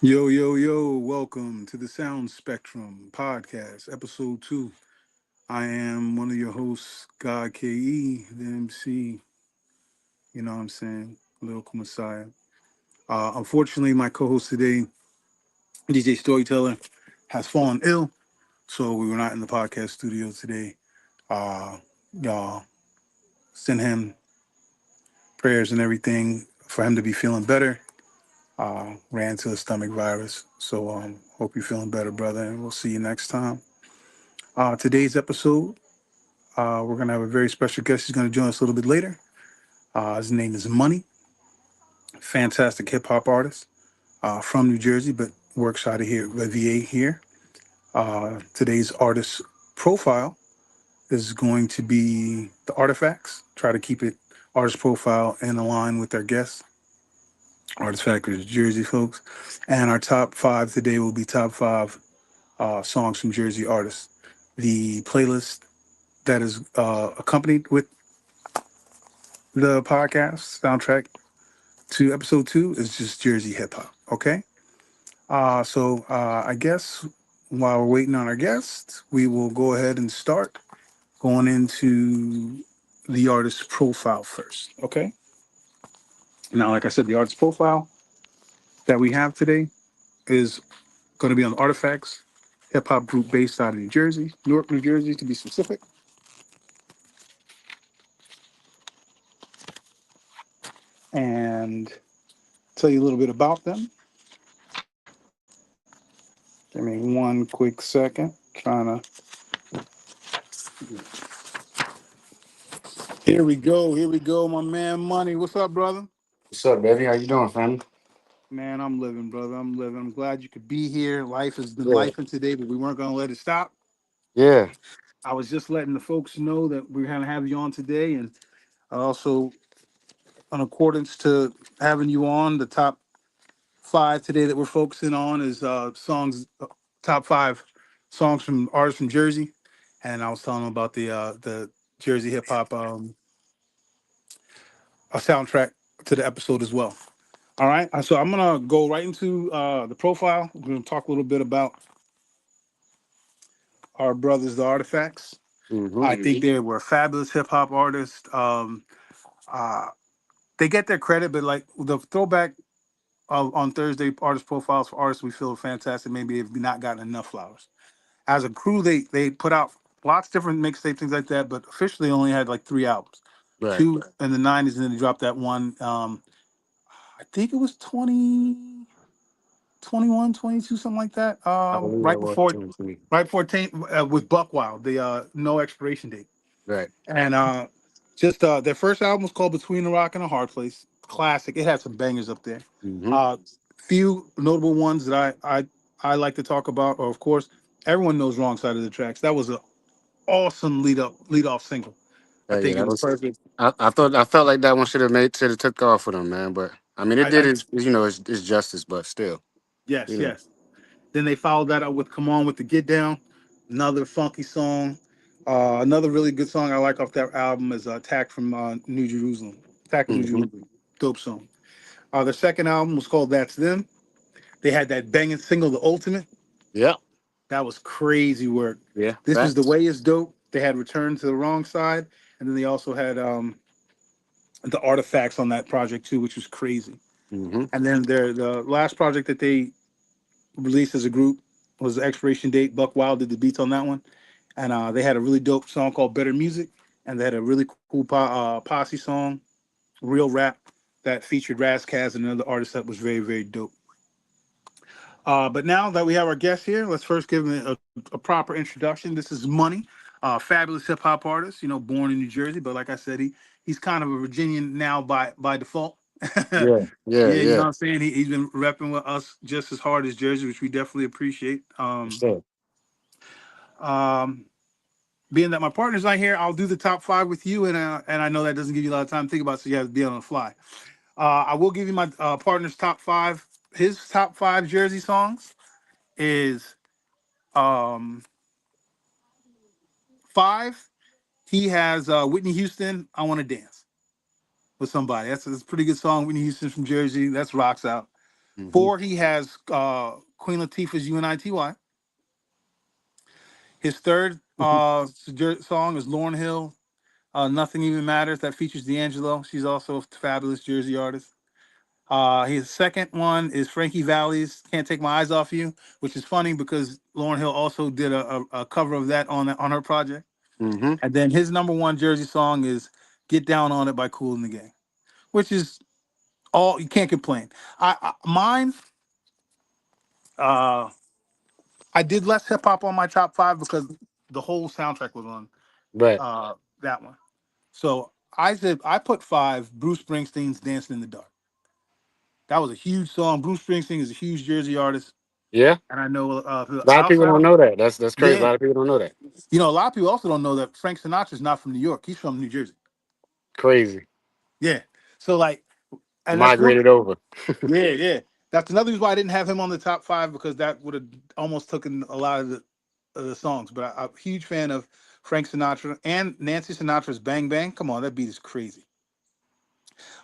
Yo, yo, yo, welcome to the Sound Spectrum podcast, episode 2. I am one of your hosts, God KE, the MC, you know what I'm saying, Lyrical Messiah. Unfortunately, my co host today, DJ Storyteller, has fallen ill, so we were not in the podcast studio today. Uh, y'all send him prayers and everything for him to be feeling better. Ran to a stomach virus, so hope you're feeling better, brother, and we'll see you next time. Today's episode, we're going to have a very special guest. He's going to join us a little bit later. His name is Money, fantastic hip hop artist from New Jersey, but works out of here, VA here. Today's artist profile is going to be the artifacts. Try to keep it artist profile in line with our guests. Artifact is Jersey folks. And our top five today will be top five songs from Jersey artists. The playlist that is accompanied with the podcast soundtrack to episode 2 is just Jersey hip hop. Okay. So I guess while we're waiting on our guest, we will go ahead and start going into the artist profile first. Okay. Now, like I said, the artist profile that we have today is going to be on Artifacts, hip hop group based out of New Jersey, Newark, New Jersey, to be specific. And tell you a little bit about them. Give me one quick second. Trying to. Here we go. Here we go. My man, Money. What's up, brother? What's up, baby? How you doing, fam? Man, I'm living, brother. I'm living. I'm glad you could be here. Life has been Yeah. life today, but we weren't going to let it stop. Yeah. I was just letting the folks know that we're going to have you on today. And also, in accordance to having you on, the top five today that we're focusing on is top five songs from artists from Jersey. And I was telling them about the Jersey hip hop a soundtrack to the episode as well. All right, so I'm gonna go right into the profile. We're gonna talk a little bit about our brothers, the Artifacts. I Mm-hmm. think they were fabulous hip hop artists. Uh, they get their credit, but like the throwback on Thursday artist profiles for artists we feel are fantastic. Maybe they've not gotten enough flowers. As a crew, they put out lots of different mixtapes, things like that, but officially only had like 3 albums. Right. Two in the 90s, and then they dropped that one. I think it was 21, 22, something like that. I believe that was 23. Right before with Buck Wild, the no expiration date, Right. and just their first album was called Between a Rock and a Hard Place. Classic. It had some bangers up there. Mm-hmm. Uh, few notable ones that I like to talk about, or of course, everyone knows Wrong Side of the Tracks. That was an awesome lead off single. I Yeah, think it that was was. perfect. I felt like that one should have took off for them, man. But I mean, it did I its justice, but still, yes, you know. yes. Then they followed that up with "Come On with the Get Down," another funky song. Another really good song I like off that album is "Attack from New Jerusalem." "Attack of New Mm-hmm. Jerusalem," dope song. Their second album was called "That's Them." They had that banging single, "The Ultimate." Yeah. That was crazy work. Yeah. "This Is the Facts. Way" is dope. They had "Return to the Wrong Side," and then they also had the Artifacts on that project too, which was crazy. Mm-hmm. And then the last project that they released as a group was the Expiration Date. Buck Wild did the beats on that one, and they had a really dope song called "Better Music," and they had a really cool posse song, "Real Rap," that featured Razzcazz and another artist that was very very dope. But now that we have our guest here, let's first give him a proper introduction. This is Money, fabulous hip hop artist. You know, born in New Jersey, but like I said, he's kind of a Virginian now by default. Yeah, Yeah. Yeah. you know Yeah. what I'm saying. He's been repping with us just as hard as Jersey, which we definitely appreciate. For sure. Um, Being that my partner's not here, I'll do the top five with you, and I know that doesn't give you a lot of time to think about, so you have to be on the fly. I will give you my partner's top five. His top five Jersey songs is um five. He has Whitney Houston, "I Want to Dance with Somebody." That's a pretty good song. Whitney Houston from Jersey. That's rocks out. Mm-hmm. 4, he has Queen Latifah's "UNITY." His third song is Lauryn Hill, "Nothing Even Matters," that features D'Angelo. She's also a fabulous Jersey artist. His second one is Frankie Valli's "Can't Take My Eyes Off You," which is funny because Lauryn Hill also did a cover of that on her project. Mm-hmm. And then his number one Jersey song is "Get Down on It" by Kool and the Gang, which is all you can't complain. Mine, uh, I did less hip hop on my top five because the whole soundtrack was on Right. uh, that one. So I said I put five. Bruce Springsteen's "Dancing in the Dark." That was a huge song. Bruce Springsteen is a huge Jersey artist, Yeah. and I know. A lot I of people also, don't know that. That's crazy. A yeah, lot of people don't know that. a lot of people also don't know that Frank Sinatra's not from New York. He's from New Jersey. Crazy. Yeah. So like, and that's one. Migrated over. Yeah, yeah. That's another reason why I didn't have him on the top five because that would have almost taken a lot of the songs. But I'm a huge fan of Frank Sinatra and Nancy Sinatra's "Bang Bang." Come on, that beat is crazy.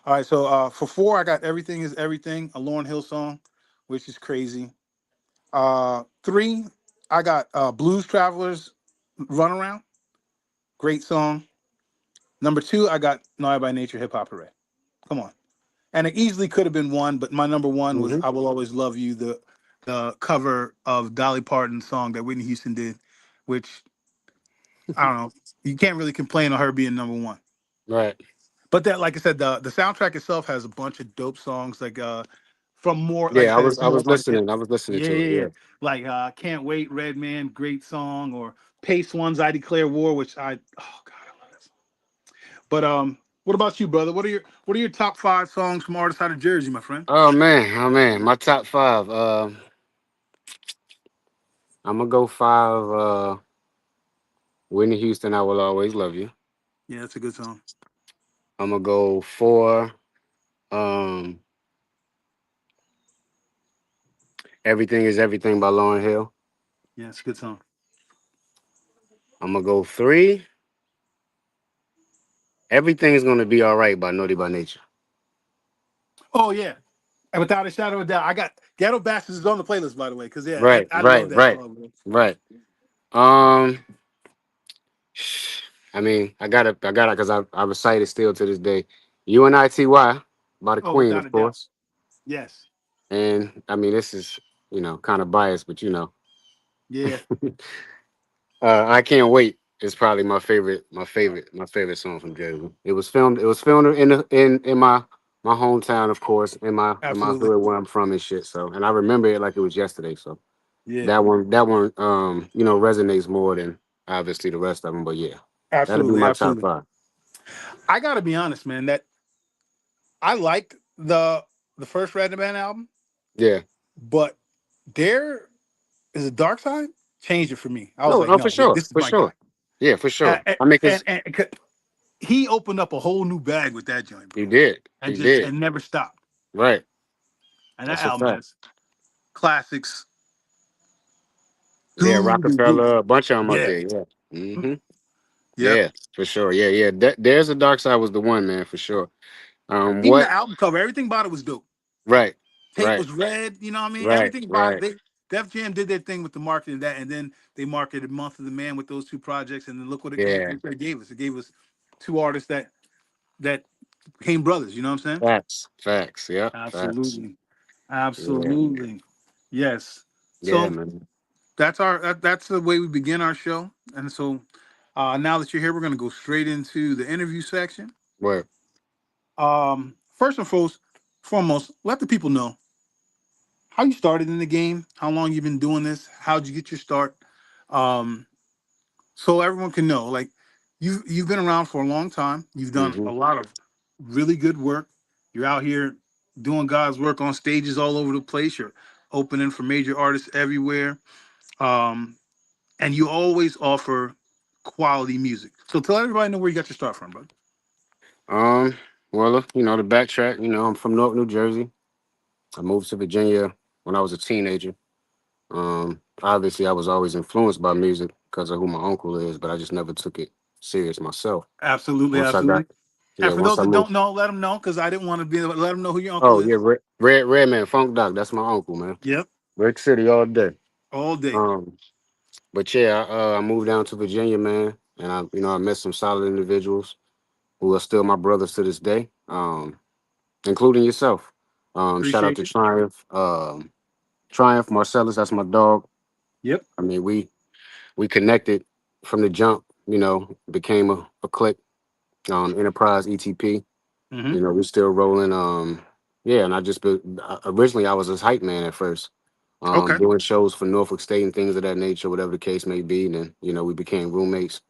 All right, so for 4, I got "Everything Is Everything," a Lauryn Hill song, which is crazy. 3, I got Blues Travelers "Runaround," great song. Number 2, I got "Naughty by Nature" Hip Hop Hooray. Come on. And it easily could have been one, but my number one was Mm-hmm. "I Will Always Love You," the cover of Dolly Parton's song that Whitney Houston did, which I don't know. You can't really complain on her being number one. Right. But that, like I said, the soundtrack itself has a bunch of dope songs, like from more, like I Yeah. I said, was it's I more was like listening. I was listening yeah, to it. yeah, yeah. Yeah. Like "Can't Wait," Red Man, great song, or Pace One's "I Declare War," which oh god, I love that song. But what about you, brother? What are your top five songs from artists out of Jersey, my friend? Oh man. Oh man. My top five. I'm gonna go five. Whitney Houston. I will always love you. Yeah, that's a good song. I'm gonna go four. Um. Everything is everything by Lauryn Hill. Yeah, it's a good song. I'm gonna go three. Everything is gonna be all right by Naughty by Nature. Oh yeah, and without a shadow of a doubt, I got "Ghetto Bastards" is on the playlist, by the way, because yeah, Right. I love Right. that Right. song, bro. Right. Um. I mean, I gotta, because I recite it still to this day. UNITY by the Oh, Queen, without a of doubt. course. Yes. And I mean, this is kind of biased, but Yeah. I can't wait. It's probably my favorite song from Jersey. It was filmed in my hometown, of course, in my Absolutely. hood where I'm from and shit. So, and I remember it like it was yesterday. So Yeah. that one resonates more than obviously the rest of them. But yeah, that'll be Absolutely. my top Absolutely. five. I gotta be honest, man. That I liked the first Red Band album, Yeah. but there is a dark side. Changed it for me. I was No, like, no, for no, yeah, sure, this is for my guy. sure. Yeah, for sure. And, I mean, and, cause and, and 'cause he opened up a whole new bag with that joint, he bro, did, and he just did. and never stopped. Right, And that that's a album fact. has classics Yeah, through the roof. Rockefeller, a bunch of them up Yeah. there. Yeah. Yep. Yeah, for sure. Yeah, yeah. There's a Dark Side was the one, man, for sure. Even the What? album cover, everything about it was dope. Right, Tape right, was red, you know what I mean? right, Everything about it. right. Def Jam did their thing with the marketing of that, and then they marketed "Month of the Man" with those two projects, and then look what Yeah, it gave us. It gave us two artists that became brothers. You know what I'm saying? facts, facts. Yeah, facts. Absolutely, Yeah, absolutely, yes. yeah, So man. that's the way we begin our show, and so now that you're here, we're gonna go straight into the interview section. Where? First and foremost, let the people know how you started in the game, how long you've been doing this, how'd you get your start, um, so everyone can know. Like you've been around for a long time. You've done Mm-hmm. a lot of really good work. You're out here doing God's work on stages all over the place. You're opening for major artists everywhere, um, and you always offer quality music. So tell everybody know where you got your start from, bro. Um. Well, the backtrack. I'm from Newark, New Jersey. I moved to Virginia when I was a teenager. Obviously, I was always influenced by music because of who my uncle is, but I just never took it serious myself. Absolutely, Once I got absolutely. And Yeah, for once those I that moved. don't know, let them know because I didn't want to be. Let them know who your uncle Oh yeah, is. Red Man, Funk Doc. That's my uncle, man. Yep, Brick City all day. all day. Um, but yeah, I moved down to Virginia, man, and I met some solid individuals who are still my brothers to this day, including yourself. Shout out Appreciate to you. Triumph, Triumph Marcellus. That's my dog. Yep. I mean, we connected from the jump. Became a clique. Enterprise ETP. Hmm. We still rolling. Yeah, and originally I was a hype man at first, Okay. doing shows for Norfolk State and things of that nature, whatever the case may be. And then we became roommates.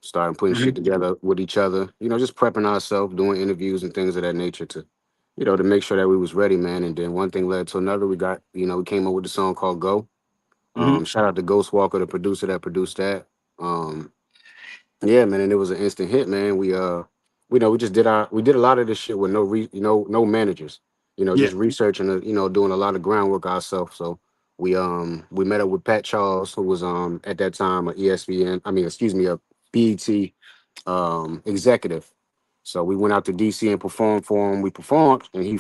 Starting putting Hmm. shit together with each other. Just prepping ourselves, doing interviews and things of that nature to make sure that we was ready, man. And then one thing led to another. We came up with a song called Go. Hmm. Shout out to Ghost Walker, the producer that produced that. Yeah, man, and it was an instant hit, man. We just we did a lot of this shit with no managers. Yeah. Just researching, doing a lot of groundwork ourselves. So we met up with Pat Charles, who was at that time a ESPN, I mean, excuse me, a BET executive. So we went out to DC and performed for him. We performed, and he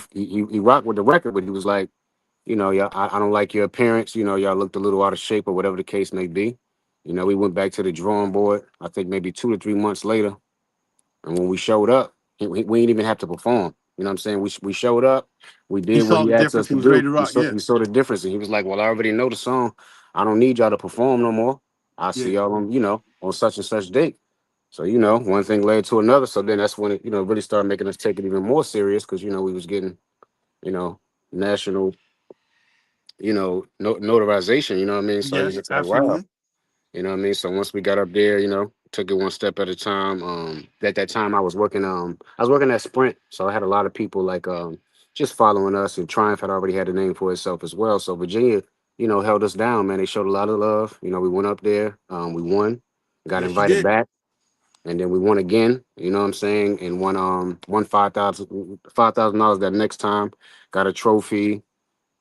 rocked with the record, but he was like, y'all, I don't like your appearance. Y'all looked a little out of shape or whatever the case may be. We went back to the drawing board, I think maybe 2 to 3 months later. And when we showed up, we didn't even have to perform. You know what I'm saying? We showed up, we He did what saw he the asked difference. us He to was ready do. to He rock. saw, Yeah. he saw the difference. And he was like, well, I already know the song. I don't need y'all to perform no more. I'll see Yeah. y'all on such and such date. So, one thing led to another. So then that's when it really started making us take it even more serious because, we was getting, you know, national notarization, you know what I mean? So he's Yes. just like, wow, Absolutely. you know what I mean? So once we got up there, took it one step at a time. At that time I was working at Sprint, so I had a lot of people like just following us, and Triumph had already had a name for itself as well. So Virginia, held us down, man. They showed a lot of love. We went up there, we won, got Yes, you invited did. back, and then we won again, you know what I'm saying? And won $5,000 that next time, got a trophy,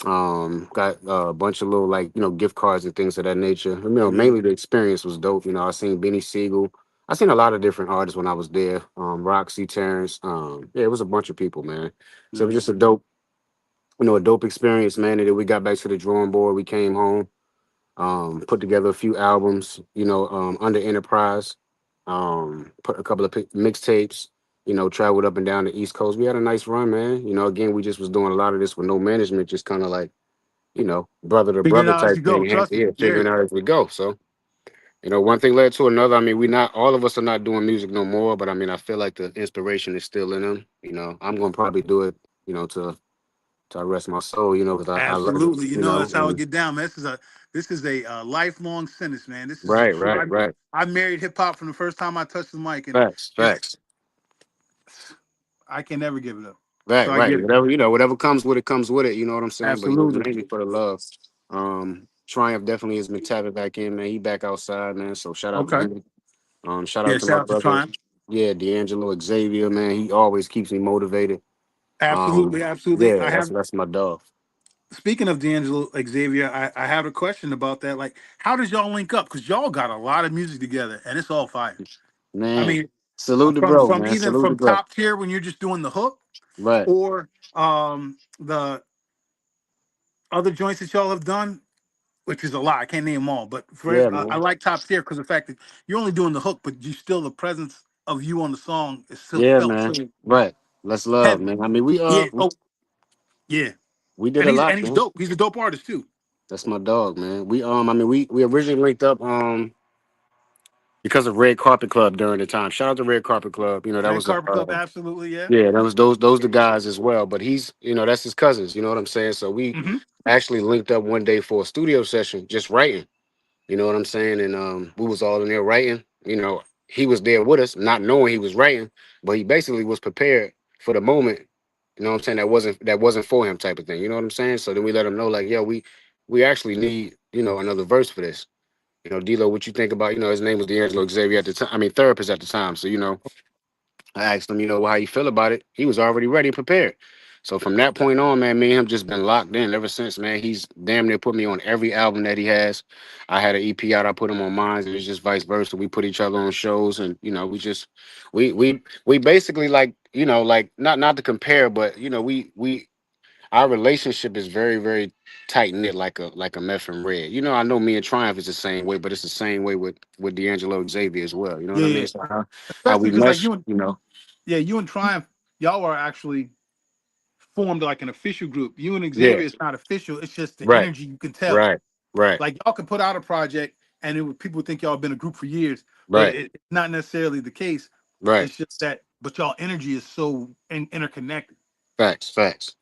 got a bunch of little like gift cards and things of that nature. Yeah. Mainly the experience was dope. I seen Benny Siegel. I seen a lot of different artists when I was there. Roxy, Terrence. Yeah, it was a bunch of people, man. So it was Yeah. just a dope experience, man. And then we got back to the drawing board. We came home, put together a few albums, under Enterprise. Put a couple of mixtapes. Traveled up and down the East Coast. We had a nice run, man. Again, we just was doing a lot of this with no management, just kind of like brother to Figuring brother out as you type go. thing. Trust me. Yeah, Yeah. figuring out as we go. So, one thing led to another. I mean, we not all of us are not doing music no more, but I mean, I feel like the inspiration is still in them. I'm gonna probably do it, to rest my soul, because I love it, Absolutely. You know, that's how it and get down. Man. This is a lifelong sentence, man. This is a right, true. right, right. I married hip hop from the first time I touched the mic, and Facts, it's facts. I can never give it up. So Right, I right. get it. Whatever comes with it comes with it. You know what I'm saying? But Absolutely. mainly for the love. Triumph definitely has been tapping back in, man. He back outside, man. So shout out to Okay. him. Shout Yeah. out to my Shout out to brother, Triumph. yeah, D'Angelo Xavier, man. He always keeps me motivated. Absolutely. Absolutely. Yeah, I that's have. that's my dog. Speaking of D'Angelo Xavier, I have a question about that. Like, how does y'all link up? Because y'all got a lot of music together, and it's all fire. I Man, mean, salute the from bro, from man. either Salute the from bro. top tier when you're just doing the hook, Right. or the other joints that y'all have done, which is a lot. I can't name them all, but Yeah, I man. like top tier because the fact that you're only doing the hook, but you still the presence of you on the song is still Yeah, felt man. so Right. Let's love, heavy. man. I mean, we Yeah. Oh, yeah. we did And a he's lot, and he's man. dope. He's a dope artist too. That's my dog, man. I mean, we originally linked up because of Red Carpet Club during the time. Shout out to Red Carpet Club. That Red was a Carpet Club, absolutely, yeah. yeah, that was those the guys as well. But he's that's his cousins. You know what I'm saying? So we Hmm. actually linked up one day for a studio session, just writing. You know what I'm saying? And we was all in there writing. He was there with us, not knowing he was writing, but he basically was prepared for the moment. You know what I'm saying? That wasn't for him type of thing. You know what I'm saying? So then we let him know like, yo, we actually need another verse for this. D'Lo, what you think about? His name was D'Angelo Xavier at the time. I mean, therapist at the time. So I asked him, how you feel about it. He was already ready and prepared. So from that point on, man, me and him just been locked in ever since, man. He's damn near put me on every album that he has. I had an EP out, I put him on mine, and it's just vice versa. We put each other on shows, and we just we basically like like not to compare, but we our relationship is very very tight knit, like a meth and red. I know me and Triumph is the same way, but it's the same way with D'Angelo Xavier as well. You know what Yeah, I yeah. mean? So how Especially we because like mesh, you and yeah, you and Triumph, y'all are actually formed like an official group. You and yeah, Xavier is not official. It's just the right, energy you can tell. right, right, Like y'all can put out a project and people would think y'all been a group for years, but right, it's not necessarily the case. right. It's just that, but y'all energy is so interconnected. Facts, facts.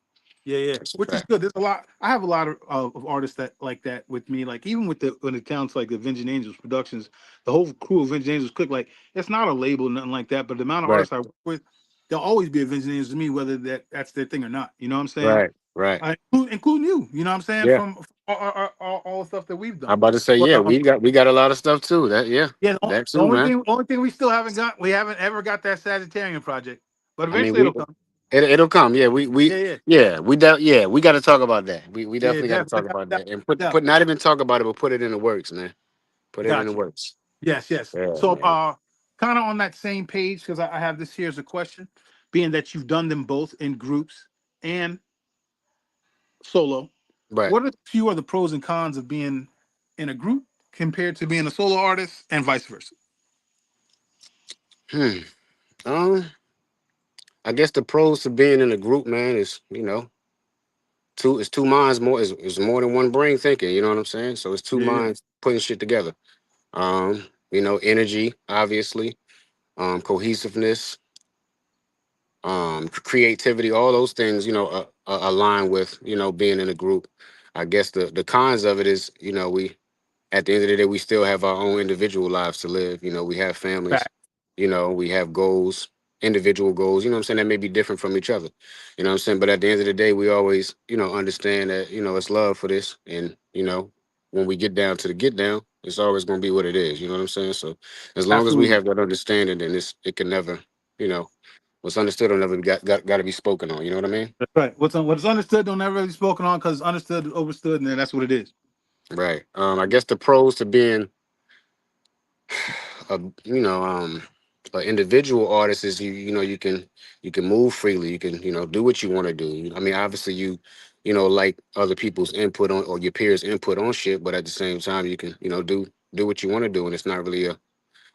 Yeah, yeah, That's a which is fact. good. There's a lot. I have a lot of artists that like that with me. Like even with the when it counts like the Avenging Angels Productions, the whole crew of Avenging Angels Click. Like it's not a label, nothing like that. But the amount of Right, artists I work with, they'll always be Avenging Angels to me, whether that's their thing or not. You know what I'm saying? right, right. Including you. You know what I'm saying? Yeah. From all the stuff that we've I'm done. about to say, But yeah, we got a lot of stuff too. yeah, That the too, only man. thing we still haven't got, we haven't ever got that Sagittarian project. But I mean, eventually it'll come. it'll come. Yeah, we Yeah, yeah, yeah, we got to talk about that. We yeah. definitely got to talk about that and put Definitely. not even talk about it, but put it in the works, man. Put it in the Got you. works. Yes, yes. Yeah, So, man. kind of on that same page, because I have this here as a question, being that you've done them both in groups and solo, But what are a few of the pros and cons of being in a group compared to being a solo artist and vice versa? hmm, um, I guess the pros to being in a group, man, is two minds more is more than one brain thinking. You know what I'm saying? So it's two Yeah, yeah. minds putting shit together. Energy, obviously, cohesiveness, creativity, all those things, align with, being in a group. I guess the cons of it is, we at the end of the day, we still have our own individual lives to live. We have families, Fact. we have goals, individual goals, what I'm saying, that may be different from each other. What I'm saying? But at the end of the day, we always, understand that, it's love for this. And, when we get down to the get down, it's always gonna be what it is. You know what I'm saying? So as long as we Absolutely. have that understanding, then it can never, you know, what's understood will never got to be spoken on. You know what I mean? That's right. What's understood don't ever be spoken on because understood is overstood, and then that's what it is. Right. I guess the pros to being a an individual artist is you can move freely. You can do what you want to do. I mean, obviously like other people's input on or your peers' input on shit, but at the same time you can do what you want to do, and it's not really a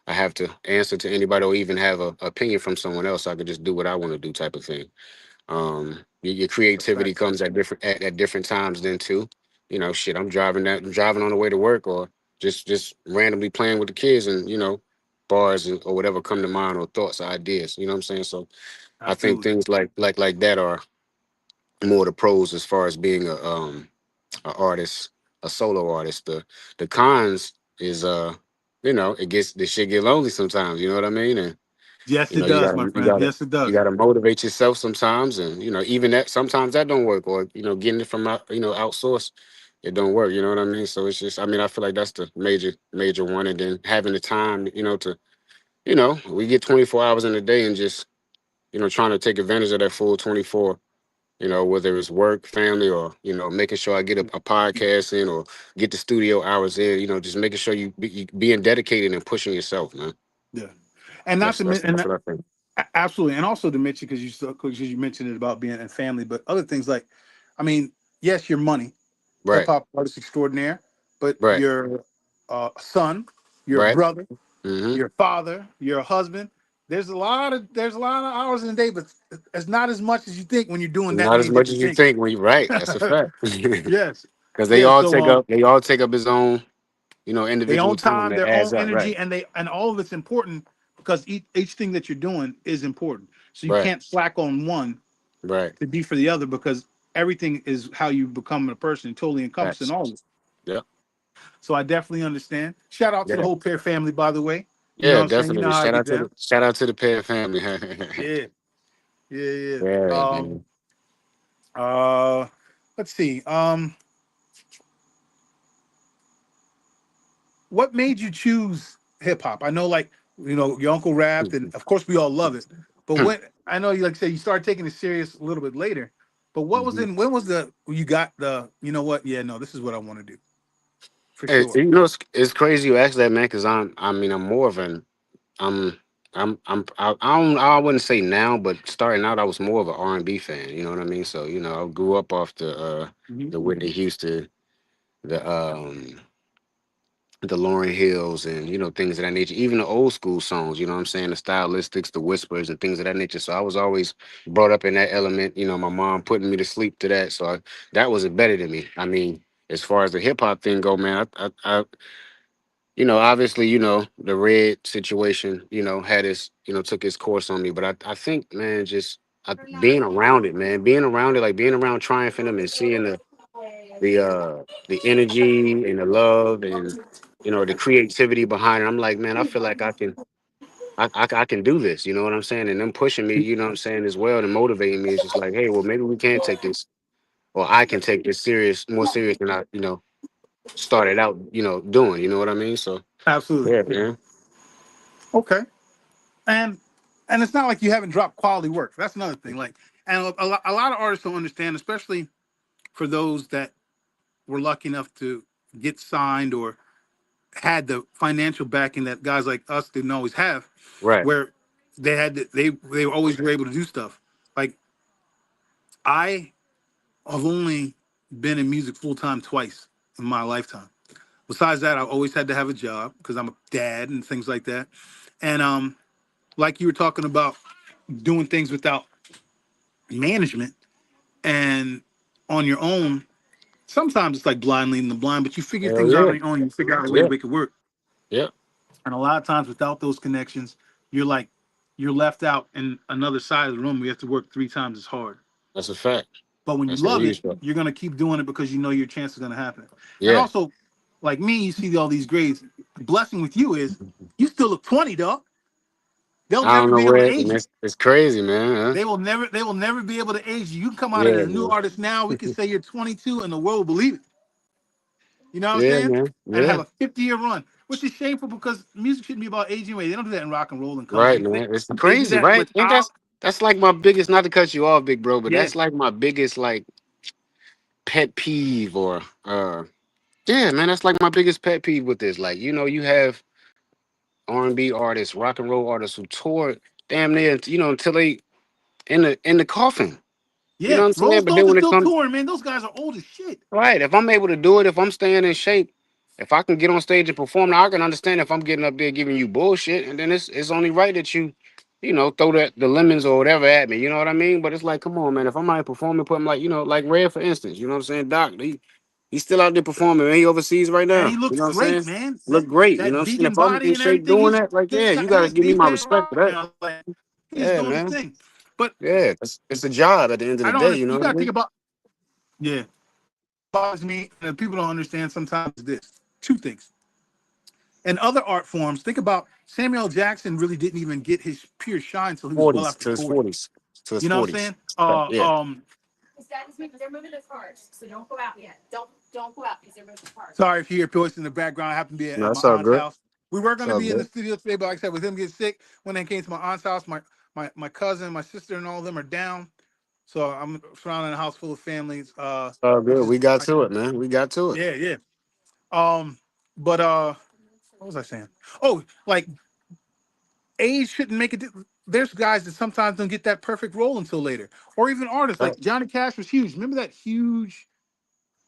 I have to answer to anybody or even have a opinion from someone else. I could just do what I want to do, type of thing. Your creativity Facts. comes at different times then too. Shit, I'm driving on the way to work, or just randomly playing with the kids, and bars or whatever come to mind, or thoughts or ideas. You know what I'm saying? So I think Absolutely. things like that are more the pros as far as being a artist, a solo artist. The cons is it gets the shit get lonely sometimes. You know what I mean? And Yes, you it know, you does, my gotta you friend. gotta Yes, it you does. gotta motivate yourself sometimes, and even that sometimes that don't work, or getting it from outsource, it don't work. You know what I mean? So it's just, I mean, I feel like that's the major one, and then having the time, to we get 24 hours in a day, and just trying to take advantage of that full 24. Whether it's work, family, or making sure I get a podcast in, or get the studio hours in. Just making sure you being dedicated and pushing yourself, man. Yeah, and not That's to that's mention, that's what I think. absolutely, and also to mention because you mentioned it about being in family, but other things like, I mean, yes, your money, hip Right, hop artist extraordinaire, but right, your son, your right. brother, Mm-hmm. your father, your husband. There's a lot of hours in the day, but it's not as much as you think when you're doing that Not as many much as different you things. think when you're right. That's a fact. Yes, Because yeah. So they all take up his own, they individual own time time, that their adds own up. Right. energy, and all of it's important because each thing that you're doing is important. So you Right. can't slack on one Right. to be for the other because everything is how you become a person, totally encompassing Facts. all of it. Yep. So I definitely understand. Shout out to the Yeah. whole Pair family, by the way. You know what Yeah, I'm saying? You know definitely. how I get down. Shout out to the Pear family. Yeah, yeah, yeah. Yeah, man. Uh, let's see. What made you choose hip hop? I know, like your uncle rapped, and of course we all love it. But when I know you, like I said, you started taking it serious a little bit later. But what was Mhm. in? When was the? You got the? You know what? Yeah, no, this is what I want to do for Hey, sure. you know, it's crazy you ask that, man, because I mean, I'm more of an, I'm, I wouldn't say now, but starting out, I was more of an R&B fan. You know what I mean? So, you know, I grew up off Mhm. the Whitney Houston, the the Lauryn Hills, and you know things of that nature. Even the old school songs. You know what I'm saying? The stylistics, the whispers, and things of that nature. So I was always brought up in that element. You know, my mom putting me to sleep to that. So that was embedded in me. I mean, as far as the hip hop thing go, man, you know, obviously, you know, the red situation, you know, had its, you know, took its course on me. But I think, man, just being around it, man, being around it, like being around triumphing them and seeing the energy and the love and you know the creativity behind it. I'm like, man, I feel like I can do this. You know what I'm saying? And them pushing me, you know what I'm saying, as well, and motivating me is just like, hey, well, maybe we can take this, or I can take this serious, more serious than I, you know, started out, you know, doing. You know what I mean? So Absolutely. yeah, man. Okay. And and it's not like you haven't dropped quality work. That's another thing. Like, and a lot of artists don't understand, especially for those that were lucky enough to get signed or had the financial backing that guys like us didn't always have, Right, where they always were able to do stuff. Like I have only been in music full time twice in my lifetime. Besides that, I've always had to have a job because I'm a dad and things like that. And like you were talking about doing things without management and on your own, sometimes it's like blind leading the blind, but you figure hell things out yeah, on your own, you figure out a way to yeah, make it work. yeah. And a lot of times without those connections, you're like you're left out in another side of the room. We have to work three times as hard. That's a fact. But when you That's a love it, huge fact. you're gonna keep doing it because you know your chance is gonna happen. And Yeah. also, like me, you see all these grades. The blessing with you is you still look 20, dog. They'll I don't never know be able to where, age and you. it's crazy, man. Huh? They will never be able to age you. You can come out as Yeah, a new man. artist now. We can say you're 22 and the world will believe it. You know what I'm Yeah, saying? man. And have Yeah. a 50-year run, which is shameful because music shouldn't be about age anyway. They don't do that in rock and roll and Right, country. man. It's They do crazy, that right? with And our that's like my biggest, not to cut you off, big bro, but yeah, that's like my biggest like pet peeve or yeah, man, that's like my biggest pet peeve with this. Like, you know, you have R&B artists, rock and roll artists who tour damn near, you know, until they in the coffin. You know yeah. what I'm Rolling saying? But then Stones are when it still comes touring, man. Those guys are old as shit. right, if I'm able to do it, if I'm staying in shape, if I can get on stage and perform, now I can understand if I'm getting up there giving you bullshit, and then it's only right that you know, throw the lemons or whatever at me. You know what I mean? But it's like, come on, man. If I'm out performing, put him like, you know, like Red, for instance. You know what I'm saying? Doc, he's still out there performing. Man. He overseas right And now. he You looks know what I'm great, saying? man. Look great. You That know what I'm saying? vegan If I'm body in and shape everything, doing that, like, yeah, you got to his give me beef my ain't respect right for that. now. Like he's Yeah, doing his man. thing. But Yeah, it's a job at the end of I the don't day. You understand. know You what I gotta think mean? about yeah. Bothers me and people don't understand sometimes is this. Two things. And other art forms, think about Samuel Jackson really didn't even get his pure shine until he was well 40s after to his 40. 40s to his You know what I'm 40s. saying? Yeah. Sorry if you hear voice in the background. I happen to be No, at my it's all aunt's good. house. We were It's going to all be in the good. studio today, but like I said, with him getting sick, when they came to my aunt's house, my cousin, my sister, and all of them are down. So I'm surrounding a house full of families, It's all which good. is We got to it, man. We got to it. yeah, yeah. But what was I saying? Oh, like age shouldn't make it. There's guys that sometimes don't get that perfect role until later, or even artists Right. like Johnny Cash was huge. Remember that huge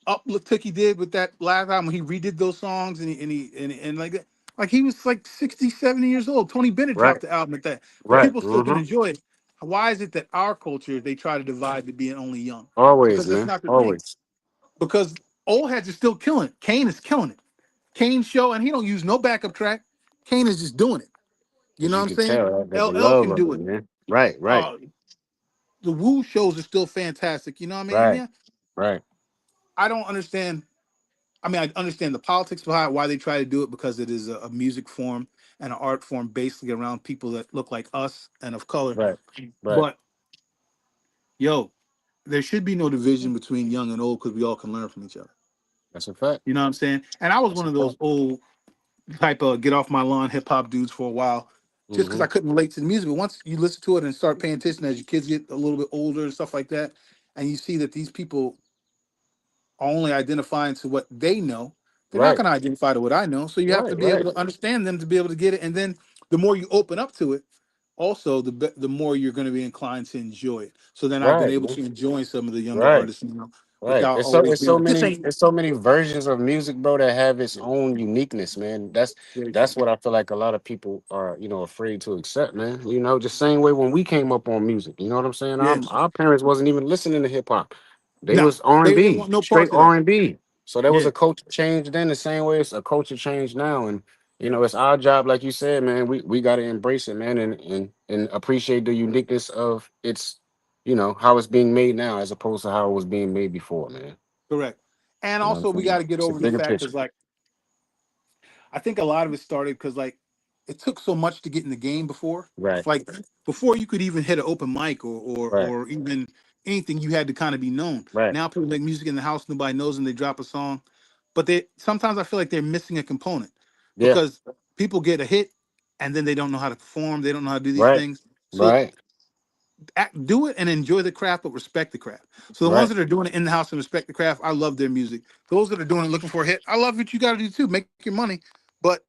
uplift he did with that last time when he redid those songs and like that. Like he was like 60, 70 years old. Tony Bennett Right. dropped the album at that, but Right. people still can Mm-hmm. enjoy it. Why is it that our culture they try to divide to being only young? Always, Because that's man. not the thing. Always. Because old heads are still killing it. Kane is killing it. Kane show, and he don't use no backup track. Kane is just doing it. You As know what you I'm can saying? tell, that the LL love can of do it, it. man. Right. Right. Uh, the Woo shows are still fantastic. You know what I mean? And Right. yeah, Right. I don't understand. I mean, I understand the politics behind why they try to do it because it is a music form and an art form basically around people that look like us and of color. Right. Right. But yo, there should be no division between young and old because we all can learn from each other. That's a fact. You know what I'm saying? And I was That's one a of fact. those old type of get off my lawn hip hop dudes for a while, just because Mm-hmm. I couldn't relate to the music. But once you listen to it and start paying attention as your kids get a little bit older and stuff like that, and you see that these people are only identifying to what they know, they're not Right, going to identify to what I know. So you have to right, be able right, to understand them to be able to get it. And then the more you open up to it, also the more you're going to be inclined to enjoy it. So then I've been right, able man. to enjoy some of the younger Right. artists now Right. without always It's being so like, this many ain't. it's so many versions of music, bro, that have its Yeah, own uniqueness, man. very true. That's what I feel like a lot of people are, afraid to accept, man. Just same way when we came up on music. You know what I'm saying? Yeah. Our parents wasn't even listening to hip hop. They Nah, was R and they didn't B, want no straight parts of that. R&B. So there was Yeah, a culture change then the same way it's a culture change now. And it's our job, like you said, man. We gotta embrace it, man, and appreciate the uniqueness of its, how it's being made now as opposed to how it was being made before, man. correct. And You know what I'm also, we got saying? to get It's a over the bigger fact picture. because, like, I think a lot of it started because like it took so much to get in the game before. Right, Like before you could even hit an open mic right, or even anything, you had to kind of be known. right. Now people make music in the house, nobody knows them, they drop a song. But they sometimes I feel like they're missing a component Yeah, because people get a hit and then they don't know how to perform, they don't know how to do these right, things. So right, do it and enjoy the craft, but respect the craft. So the ones right, that are doing it in the house and respect the craft, I love their music. Those that are doing it looking for a hit, I love what you got to do too. Make your money, but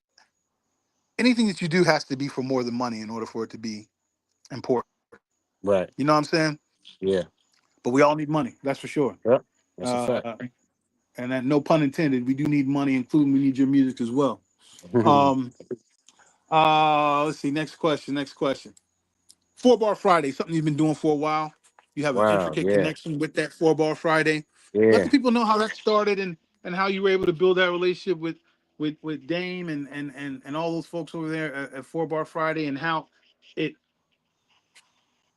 anything that you do has to be for more than money in order for it to be important. You right. know what I'm saying? Yeah, But we all need money, that's for sure. yep. That's a fact. Uh, and that no pun intended. We do need money, including we need your music as well. Um, let's see. Next question. Next question. 4 Bar Friday, something you've been doing for a while. You have an Wow. intricate Yeah, connection with that 4 Bar Friday. Let the yeah. people know how that started and how you were able to build that relationship with Dame and all those folks over there at 4 Bar Friday and how it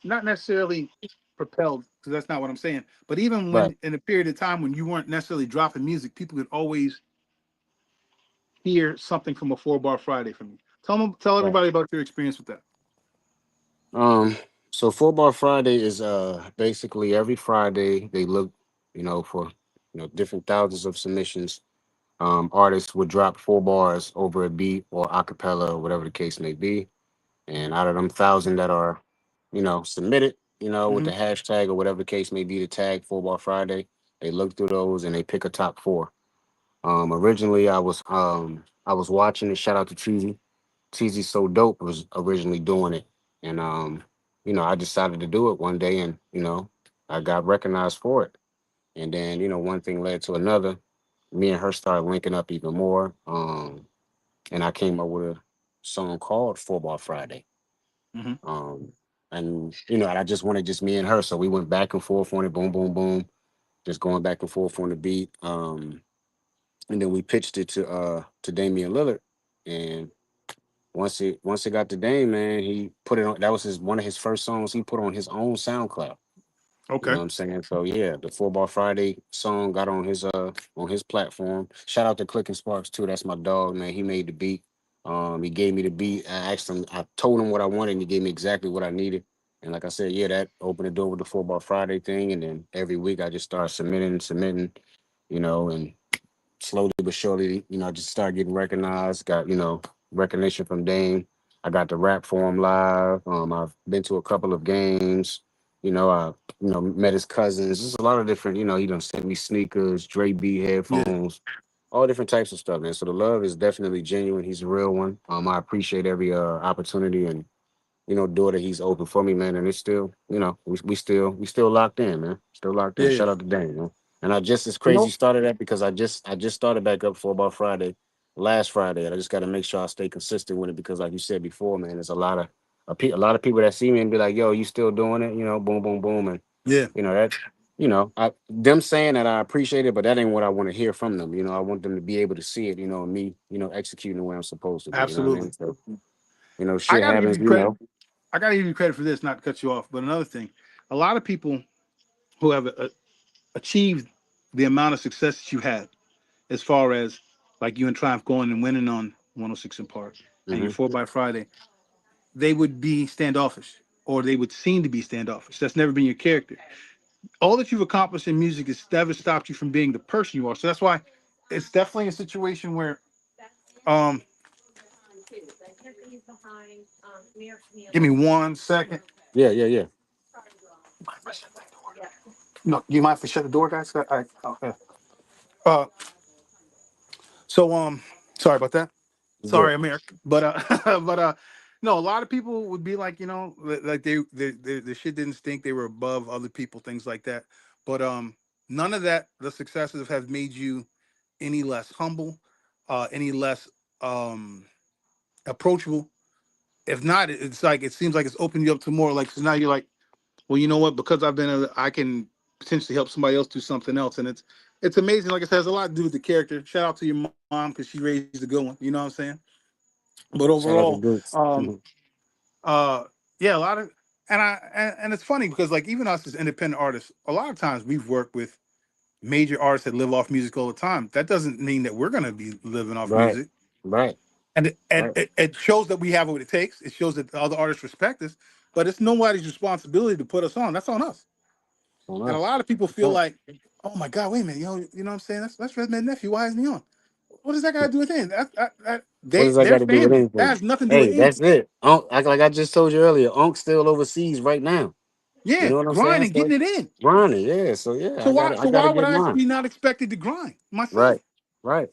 not necessarily propelled because that's not what I'm saying. But even Right, when in a period of time when you weren't necessarily dropping music, people could always hear something from a 4 Bar Friday from you. Tell right. everybody about your experience with that. Um. So Football Friday is basically every Friday they look, for different thousands of submissions. Artists would drop 4 bars over a beat or a cappella or whatever the case may be. And out of them thousand that are, submitted, with Hmm. the hashtag or whatever the case may be, the tag 4 Bar Friday, they look through those and they pick a top four. Originally I was watching it. Shout out to Cheesy. Cheesy's So Dope was originally doing it, and I decided to do it one day, and I got recognized for it. And then one thing led to another. Me and her started linking up even more. And I came up with a song called 4 Bar Friday. Hmm. Um, and and I just wanted just me and her, so we went back and forth on it, boom, boom, boom, just going back and forth on the beat. And then we pitched it to Damian Lillard, and once it got to Dame, man, he put it on. That was his one of his first songs he put on his own SoundCloud. You know Okay. what I'm saying? So yeah, the 4 Bar Friday song got on his platform. Shout out to Clicking Sparks too. That's my dog, man. He made the beat. He gave me the beat. I asked him, I told him what I wanted, and he gave me exactly what I needed. And like I said, yeah, that opened the door with the 4 Bar Friday thing. And then every week I just started submitting, and slowly but surely, I just started getting recognized. Got recognition from Dame. I got to rap for him live. I've been to a couple of games. I met his cousins. There's a lot of different. He done sent me sneakers, Dre B Yeah. headphones, all different types of stuff, man. So the love is definitely genuine. He's a real one. I appreciate every opportunity and door that he's open for me, man. And it's still, we still locked in, man. Still locked in. Yeah. Yeah. Shout out to Dane, man. And I just as You crazy know. started that because I just started back up for about Friday, last Friday. And I just got to make sure I stay consistent with it because, like you said before, man, there's a lot of people that see me and be like, "Yo, you still doing it?" Boom, boom, boom, and Yeah. that. Them saying that I appreciate it, but that ain't what I want to hear from them. I want them to be able to see it, and me, executing the way I'm supposed to be. You know what I Absolutely. mean? So, I shit got to give happens. you credit. I got to give you credit for this, not to cut you off. But another thing, a lot of people who have achieved the amount of success that you had, as far as like you and Triumph going and winning on 106 in Park and your Hmm. 4 by Friday, they would be standoffish or they would seem to be standoffish. That's never been your character. All that you've accomplished in music has never stopped you from being the person you are. So that's why it's definitely a situation where, um, give me 1 second. Yeah, yeah, yeah. No, you mind if we shut the door, guys? Okay. Uh, so sorry about that. You good? Sorry, America. But but no, a lot of people would be like, like the shit didn't stink. They were above other people, things like that. But none of that. The successes have made you any less humble, any less approachable. If not, it's like it seems like it's opened you up to more. Like so now you're like, well, you know what? Because I can potentially help somebody else do something else, and it's amazing. Like I said, it has a lot to do with the character. Shout out to your mom because she raised a good one. You know what I'm saying? But Shout out overall, to Dukes. uh, yeah, a lot of, and it's funny because like even us as independent artists, a lot of times we've worked with major artists that live off music all the time. That doesn't mean that we're gonna be living off Right, music, right, and right. it shows that we have what it takes. It shows that the other artists respect us, but it's nobody's responsibility to put us on. That's on us. On And a us. lot of people That's feel right. like, oh my God, wait a minute, you know what I'm saying? That's Redman nephew. Why isn't he on? What does that got to do with anything? What does that got They're to do with family. That anything? has nothing to do with Hey, that's anything. it. Unc, like I just told you earlier, Unc's still overseas right now. You Yeah, know what I'm saying? grinding, So getting it in. Ronnie, yeah. So yeah, I So gotta why would get I mine. be not expected to grind Right, myself? right.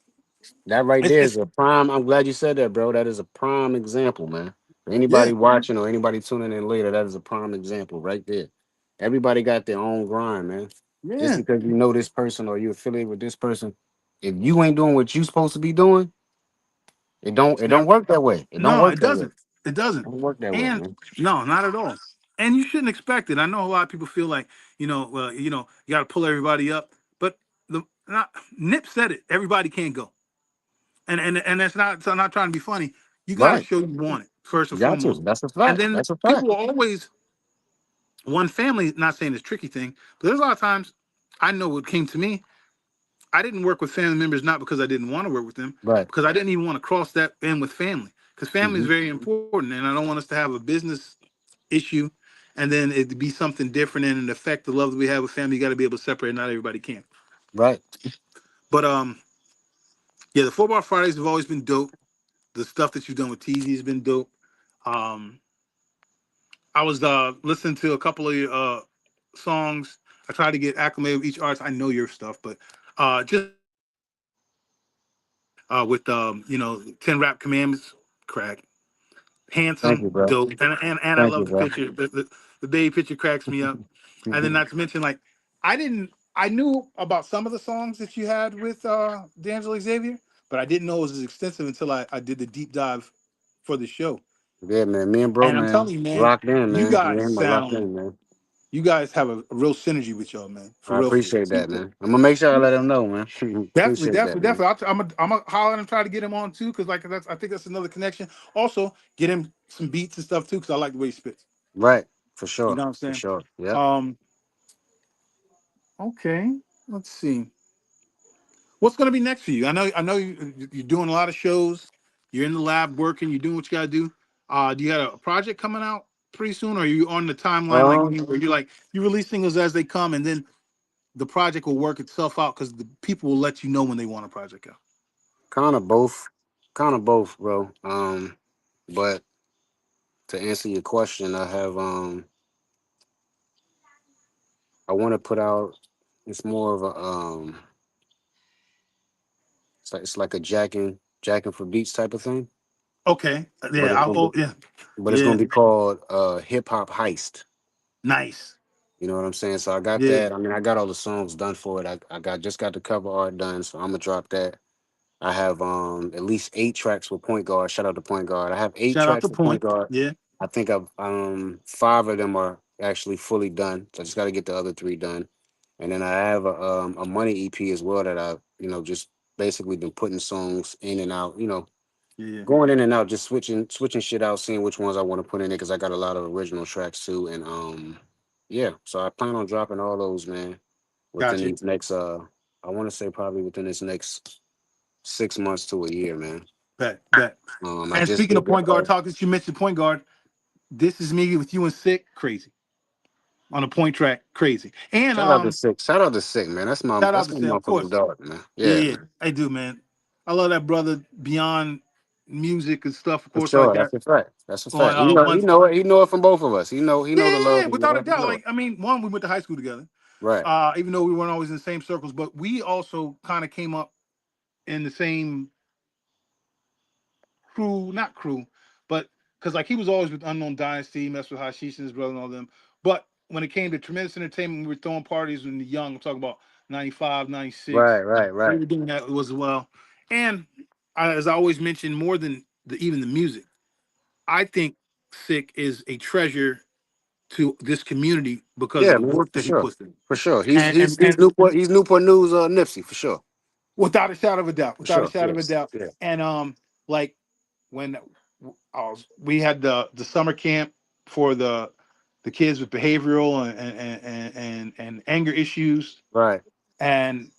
That right It's there is it's a prime. I'm glad you said that, bro. That is a prime example, man. For anybody yeah, watching or anybody tuning in later, that is a prime example right there. Everybody got their own grind, man. Just yeah. because you know this person or you affiliate with this person, if you ain't doing what you supposed to be doing, It's it don't never work that way. It don't no, work it that way. doesn't. It doesn't. It don't work that way, And man. no, not at all. And you shouldn't expect it. I know a lot of people feel like well, you got to pull everybody up, but the not Nip said it. Everybody can't go. And that's not so I'm not trying to be funny. You got to Right. show you want it first You and got to. foremost, That's a and fact. then That's a people fact. will always one family. Not saying it's a tricky thing, but there's a lot of times I know what came to me. I didn't work with family members not because I didn't want to work with them, Right. because I didn't even want to cross that in with family. Because family is Hmm. very important, and I don't want us to have a business issue, and then it be something different and it affect the love that we have with family. You got to be able to separate. Not everybody can. Right. But yeah, the 4 Bar Fridays have always been dope. The stuff that you've done with TZ has been dope. Um, I was listening to a couple of your songs. I tried to get acclimated with each artist. I know your stuff, but just with 10 Rap Commandments, crack. Thank you, Handsome, bro. dope, and I Thank you, love the bro. picture. The baby picture cracks me up. And then not to mention, like, I knew about some of the songs that you had with D'Angelo Xavier, but I didn't know it was as extensive until I did the deep dive for the show. Yeah, man. Me and bro, And I'm man, telling you, man, locked in, you man. Me and guys him are locked sound, in, man. you guys have a real synergy with y'all, man. For I real, for appreciate that, real. man. I'm gonna make sure I let him know, man. Definitely, Appreciate that, definitely, man. definitely. I'm a holler and try to get him on too, because like I think that's another connection. Also, get him some beats and stuff too, because I like the way he spits. Right, for You sure, know what I'm for saying? sure. Yep. Um, okay. Let's see. What's gonna be next for you? I know you're doing a lot of shows. You're in the lab working. You're doing what you gotta do. Do you got a project coming out pretty soon, or are you on the timeline like Um, me, where you're like you release singles as they come, and then the project will work itself out because the people will let you know when they want a project out. kind of both, bro. But to answer your question, I want to put out. It's more of a it's like a jacking for beats type of thing, Okay. but Yeah. Yeah. it's Yeah. gonna be called hip hop heist. Nice. You know what I'm saying? So I got Yeah. that. I mean, I got all the songs done for it. I got the cover art done, so I'm gonna drop that. I have at least 8 tracks with Point Guard. Shout out to Point Guard. I have eight Shout out tracks to with Point Point. Guard. Yeah. I think I've 5 of them are actually fully done. So I just got to get the other 3 done. And then I have a money EP as well that I just basically been putting songs in and out. Yeah. Going in and out, just switching shit out, seeing which ones I want to put in it because I got a lot of original tracks too. And yeah, so I plan on dropping all those, man, within Got you. these next I want to say probably within this next 6 months to a year, man. Bet. Bet. I And just speaking did of point guard talk, since you mentioned point guard, this is me with you and Sick. Crazy on a point track. Crazy. And shout out to Sick. Shout out to Sick, man. shout out That's to my Sick, of motherfucking course. dog, man. Yeah, Yeah, yeah. man. I do, man. I love that brother beyond music and stuff, of For course, like sure. that. That's a fact. That's a On fact. He know one he know it from both of us. He know Yeah, the yeah, love yeah, and without a love. He doubt. know Like, it. I mean, one, we went to high school together. Right. Even though we weren't always in the same circles, but we also kind of came up in the same crew, not crew, but because like he was always with Unknown Dynasty, messed with Hashish and his brother and all them. But when it came to Tremendous Entertainment, we were throwing parties when the young, I'm talking about 95, Right. 96. Right. We Right. were doing that as well. And as I always mention, more than even the music, I think Sick is a treasure to this community because of Yeah, the man, work for that he sure. puts in. For sure. And He's Newport News Nipsey, for sure. without a shadow of a doubt, For without a sure. shadow of a Yes. doubt. Yeah. And like when we had the summer camp for the kids with behavioral and anger issues, Right. and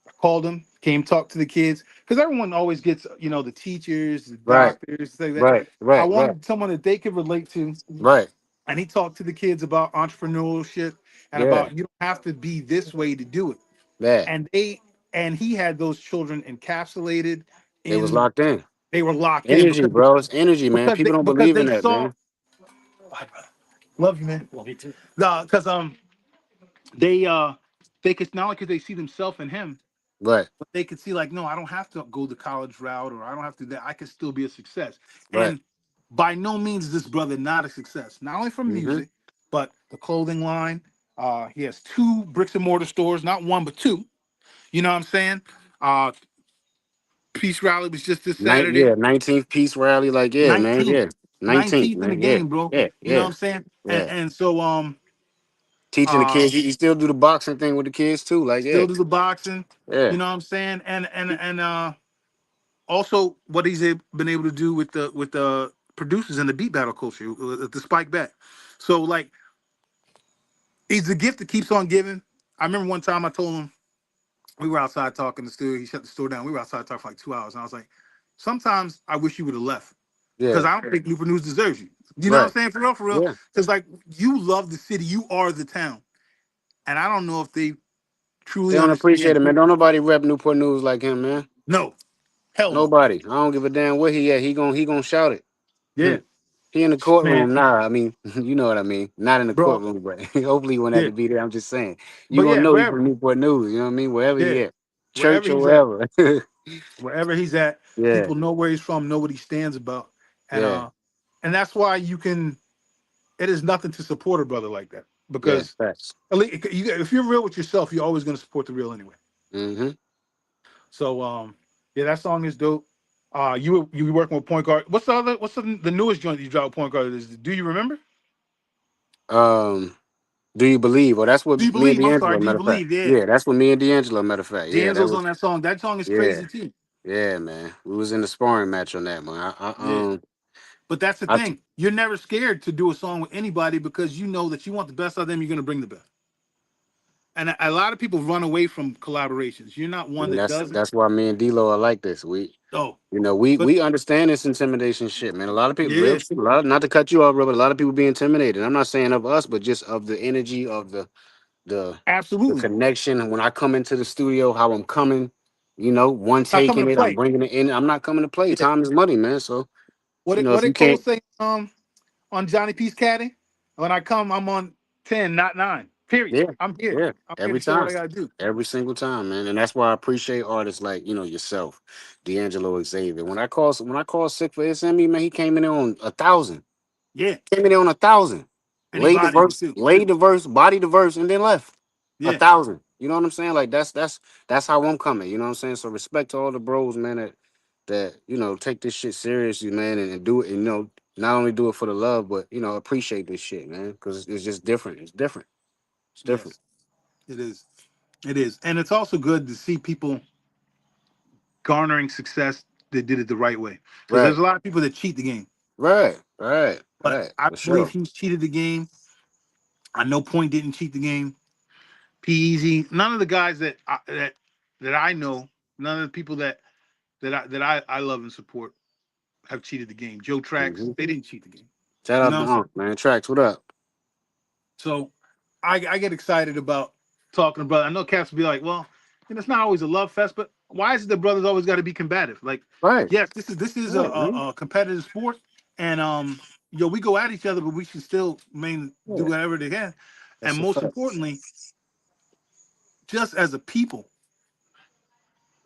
I called them, came talk to the kids because everyone always gets the teachers, the Right. doctors, things like that. Right. I Right. Right. wanted someone that they could relate to, Right. and he talked to the kids about entrepreneurship and Yeah. about you don't have to be this way to do it. Yeah. And he had those children encapsulated They was in, locked in. they were locked in Energy, bro. It's energy, man. People don't because believe in they that, saw. man. Love you, man. Love you too. No, because they they could not only could they see themselves in him, Right. but they could see like, no, I don't have to go the college route, or I don't have to do that. I could still be a success. Right. And by no means is this brother not a success, not only from Mm-hmm. music, but the clothing line. He has two bricks and mortar stores, not one but two. You know what I'm saying? Uh, Peace Rally was just this Saturday. 19th piece rally. Like, yeah, man. 19th. Yeah. 19th, 19th in the man. Yeah. game, bro. Yeah. You know what Yeah. I'm saying? And Yeah. and so Teaching the uh kids. He still do the boxing thing with the kids too. Like, yeah. still do the boxing, Yeah. you know what I'm saying? And also what he's been able to do with the producers and the beat battle culture, the spike back. So like he's the gift that keeps on giving. I remember one time I told him we were outside talking in the studio. He shut the store down. We were outside talking for like 2 hours. And I was like, sometimes I wish you would have left because Yeah. I don't think Newport News deserves you. You know what I'm Right. saying? For real, for real. Yeah. Because like you love the city. You are the town. And I don't know if they They truly don't appreciate understand. it, man. Don't nobody rep Newport News like him, man. No, hell no. Nobody. I don't give a damn where he at. He gonna shout it. Yeah, He in the man, courtroom. Nah, I mean, you know what I mean. Not in the bro. courtroom, but hopefully he won't have Yeah, to be there. I'm just saying. You but gonna yeah, know he from wherever. Newport News. You know what I mean? Wherever Yeah, he at, wherever church or he's at, wherever. wherever he's at, Yeah, people know where he's from, know what he stands about, and yeah, uh, and that's why you can. It is nothing to support a brother like that yeah. because Facts. at least if you're real with yourself, you're always going to support the real anyway. Mm-hmm. So yeah, that song is dope. You were working with Point Guard. What's the newest joint that you dropped with Point Guard? Is Do You Remember? Um, do you believe? Or that's what Do You me and Believe? I'm sorry. D'Angelo. Do You Matter of fact. Believe? Yeah, Yeah, that's what me and D'Angelo. Matter of fact. Yeah, that D'Angelo's was. on that song. That song is Yeah, crazy too. yeah, man. We was in the sparring match on that, man. Yeah. But that's the I thing. You're never scared to do a song with anybody because you know that you want the best out of them. You're going to bring the best. And a lot of people run away from collaborations. You're not one and that that's doesn't. that's why me and D'Lo are like this. Oh, You know, we but we understand this intimidation shit, man. A lot of people, yeah, not to cut you off, bro, but a lot of people be intimidated. I'm not saying of us, but just of the energy of the the absolutely. connection. And when I come into the studio, how I'm coming, one Not coming taking to it, I'm play. bringing it in. I'm not coming to play. Yeah. Time is money, man. So What if you did Cole can't, say on Johnny P's Caddy? When I come, I'm on 10, not 9. Period. yeah, I'm here. yeah, I'm here every to show what time, I gotta do. every single time, man. And that's why I appreciate artists like yourself, D'Angelo Xavier. When I call sick for SME, man, he came in there on 1,000. Yeah. Came in there on 1,000. Anybody too. Laid the verse, body the verse, and then left. a Yeah. thousand. You know what I'm saying? Like that's how I'm coming. You know what I'm saying? So respect to all the bros, man, that take this shit seriously, man, and do it. And, not only do it for the love, but appreciate this shit, man, because it's just different. It's different. It's different. Yes. It is. It is. And it's also good to see people garnering success that did it the right way. Because Right. there's a lot of people that cheat the game. Right. Right. But Right. I For believe sure. he's cheated the game. I know Point didn't cheat the game. P Easy, none of the guys that I know, none of the people that I love and support have cheated the game. Joe Tracks, hmm they didn't cheat the game. Shout You out know to what I'm saying? Man. Tracks, what up? So I get excited about talking to brother. I know cats will be like, well, it's not always a love fest, but why is it that brothers always got to be combative? Like, Right. yes, this is a, Right, a, man. a competitive sport, and we go at each other, but we should still do Yeah. whatever they can. And That's a most fact. importantly, just as a people,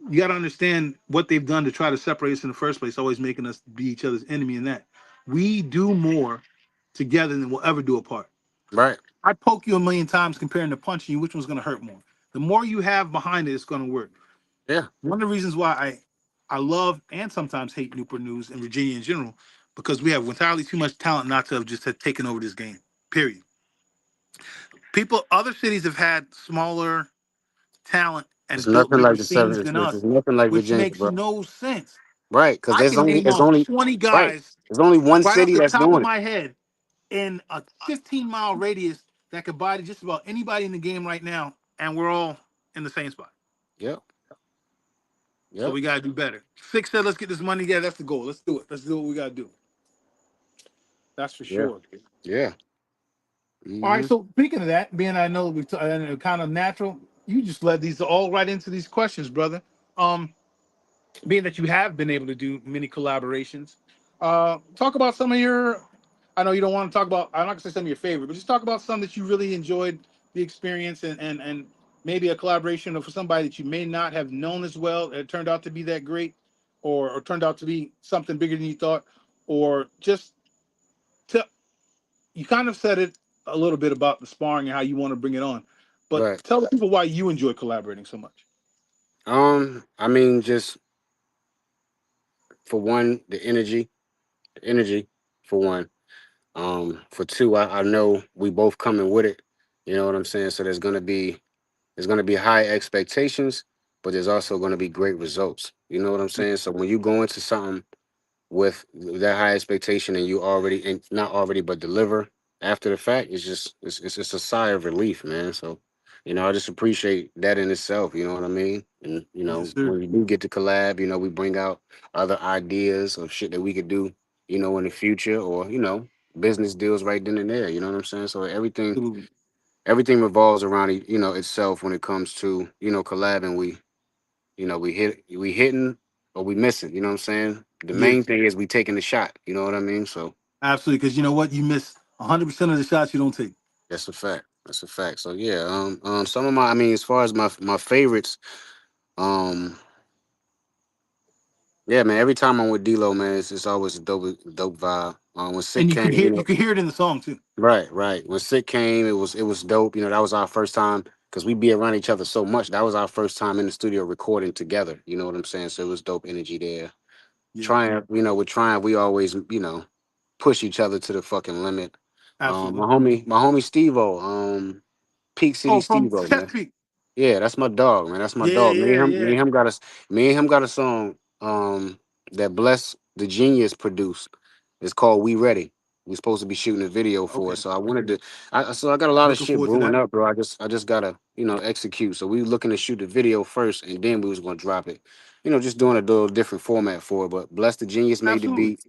you got to understand what they've done to try to separate us in the first place, always making us be each other's enemy. And that we do more together than we'll ever do apart. Right. I poke you a million times comparing to punching you, which one's going to hurt more? The more you have behind it, it's going to work. Yeah. One of the reasons why I love and sometimes hate Newport News and Virginia in general, because we have entirely too much talent not to have just have taken over this game. Period. People, other cities have had smaller talent It's and built nothing bigger like the scenes seven. than It's us, nothing like which Virginia, makes bro. no sense. Right, because I can name it's off only 20 right. guys There's only one right off city the that's top of doing it. my head in a 15-mile radius that could body just about anybody in the game right now, and we're all in the same spot. Yep. So Yep. we gotta do better. Six said, "Let's get this money together." That's the goal. Let's do it. Let's do what we gotta do. That's for Yeah. sure. Yeah. All right. Hmm. So speaking of that, being I know we and kind of natural, you just led these all right into these questions, brother. Um, being that you have been able to do many collaborations, talk about some of your. I know you don't want to talk about. I'm not gonna say some of your favorite, but just talk about some that you really enjoyed the experience and maybe a collaboration for somebody that you may not have known as well. It turned out to be that great, or turned out to be something bigger than you thought, or just to, you kind of said it a little bit about the sparring and how you want to bring it on, but Right. tell the people why you enjoy collaborating so much. I mean, just for one, the energy, for one. For two, I know we both coming with it. You know what I'm saying? So there's gonna be high expectations, but there's also gonna be great results. You know what I'm saying? So when you go into something with that high expectation and you already and not already but deliver after the fact, it's just it's just a sigh of relief, man. So I just appreciate that in itself. You know what I mean? And Yes, sir. when we do get to collab, we bring out other ideas of shit that we could do, in the future, or business deals right then and there. You know what I'm saying? So Absolutely. everything revolves around itself when it comes to collabing. We hitting or we missing. You know what I'm saying? The Yeah, main thing is we taking the shot. You know what I mean? So absolutely. Because you know what, you miss 100% of the shots you don't take. that's a fact. That's a fact. So yeah, some of my, I mean, as far as my favorites, um, yeah, man. Every time I'm with D-Lo, man, it's always a dope vibe. When Sick And came, you could hear it in the song too. right, right. When Sick came, it was dope. That was our first time because we be around each other so much. That was our first time in the studio recording together. You know what I'm saying? So it was dope energy there. Yeah, Trying, with trying, we always, push each other to the fucking limit. absolutely. My homie Steve-O, Peak City Oh, from Steve-O, man. Chesapeake. Yeah, that's my dog, man. That's my Yeah, dog. yeah, yeah. Me and him got a song, that Bless the Genius produced. It's called We Ready. We're supposed to be shooting a video for it. Okay. So I got a lot of Looking shit forward to brewing that. up, bro. I just gotta, execute. So we looking to shoot the video first and then we was gonna drop it. Just doing a little different format for it. But Bless the Genius made the Absolutely. beat.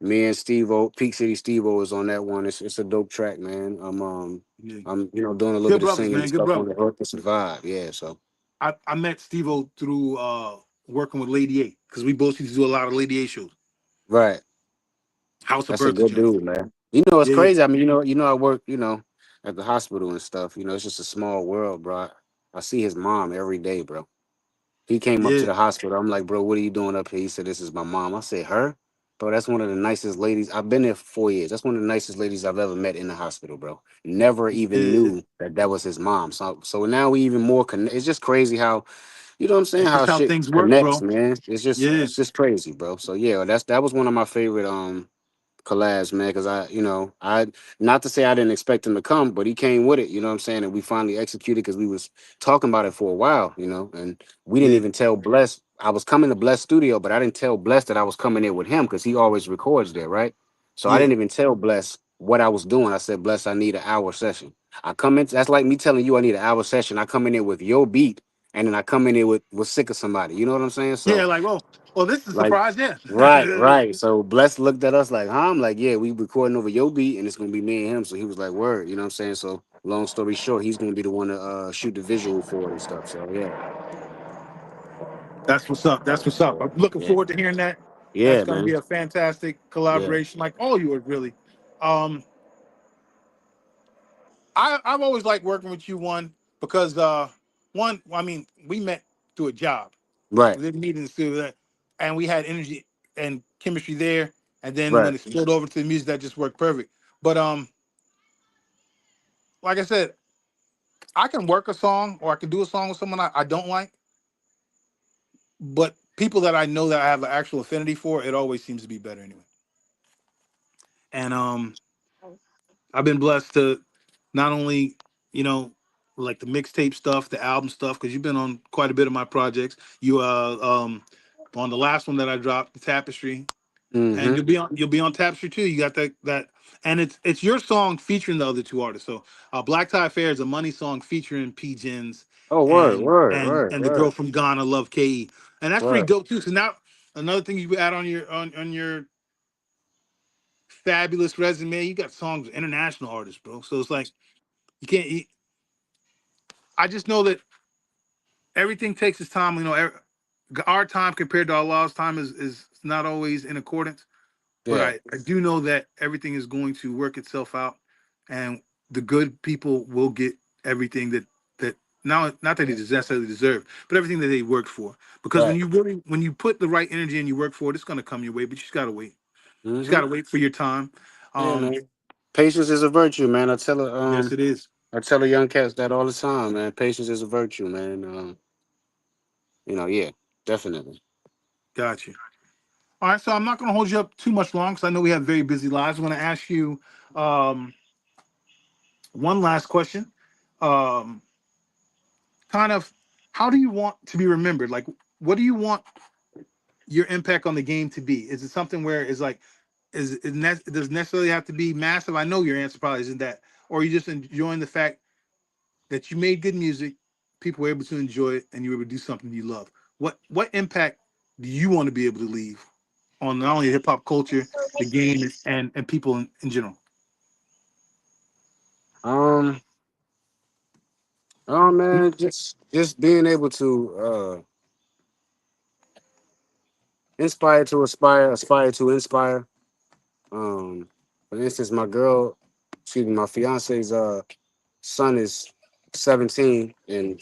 Me and Steve-O, Peak City Steve-O is on that one. It's a dope track, man. Yeah. I'm doing a little Good bit of brothers, singing and man. Good stuff on brothers. the hook. It's a vibe, yeah. So I met Steve O through working with Lady A because we both used to do a lot of Lady A shows. right, House of that's a Birth good joint. dude, man. It's Yeah, yeah. crazy. I mean, I work, at the hospital and stuff. It's just a small world, bro. I see his mom every day, bro. He came up to Yeah. the hospital. I'm like, bro, what are you doing up here? He said, this is my mom. I said, her? Bro, that's one of the nicest ladies. I've been there for 4 years. That's one of the nicest ladies I've ever met in the hospital, bro. Never even Yeah. knew that was his mom. So now we even more It's just crazy how, what I'm saying, It's how just how shit things work, connects, bro. man. Yeah. It's just crazy, bro. So yeah, that was one of my favorite collabs, man, because I not to say I didn't expect him to come, but he came with it, you know what I'm saying? And we finally executed because we was talking about it for a while, and we didn't Yeah. even tell Bless I was coming to Bless studio, but I didn't tell Bless that I was coming there with him because he always records there, right? So I Yeah. didn't even tell Bless what I was doing. I said, Bless, I need an hour session. I come in, that's like me telling you I need an hour session. I come in there with your beat, and then I come in there with sick of somebody. You know what I'm saying? Yeah. So Like, well, this is a like, surprise. Yeah. right, right. So Bless looked at us like, huh? I'm like, yeah, we recording over your beat and it's gonna be me and him. So he was like, word, you know what I'm saying? So long story short, he's gonna be the one to shoot the visual for it and stuff. So yeah. That's what's up. That's what's up. So I'm looking yeah. forward to hearing that. That's Yeah, going to man. be a fantastic Yeah. collaboration, like all yours, really. Um, I've always liked working with you, one because one, I mean, we met through a job. Right, We didn't meet in the studio, and we had energy and chemistry there. And then when right. it spilled over to the music, that just worked perfect. But like I said, I can work a song or I can do a song with someone I don't like, but people that I know that I have an actual affinity for, it always seems to be better anyway. And I've been blessed to not only, you know, like the mixtape stuff, the album stuff, because you've been on quite a bit of my projects. You on the last one that I dropped, the Tapestry, and Mm-hmm. you'll be on Tapestry too. You got that, and it's your song featuring the other two artists. So Black Tie Affair is a money song featuring P Jens Oh, word, and word, and word, and the girl word, from Ghana, Love Ke, and that's pretty word. dope too. So now another thing you add on your fabulous resume, you got songs with international artists, bro. So it's like you can't. I just know that everything takes its time. You know, our time compared to Allah's time is not always in accordance. But Yeah, I do know that everything is going to work itself out, and the good people will get everything that not that they necessarily deserve, but everything that they worked for. Because right. when you put the right energy and you work for it, it's going to come your way. But you just got to wait. You just got Mm-hmm. to wait for your time. Yeah, Um, man. Patience is a virtue, man. yes, it is. I tell the young cats that all the time, man. Patience is a virtue, man. Yeah, definitely. Got you. All right, so I'm not going to hold you up too much long because I know we have very busy lives. I'm going to ask you um, one last question. Um, kind of, how do you want to be remembered? Like, what do you want your impact on the game to be? Is it something where it's like, does it necessarily have to be massive? I know your answer probably isn't that, or are you just enjoying the fact that you made good music, people were able to enjoy it, and you were able to do something you love. What impact do you want to be able to leave on not only hip hop culture, the game, and people in general? Um, oh man, just being able to inspire to aspire, aspire to inspire. Um, for instance, my fiance's son is 17, and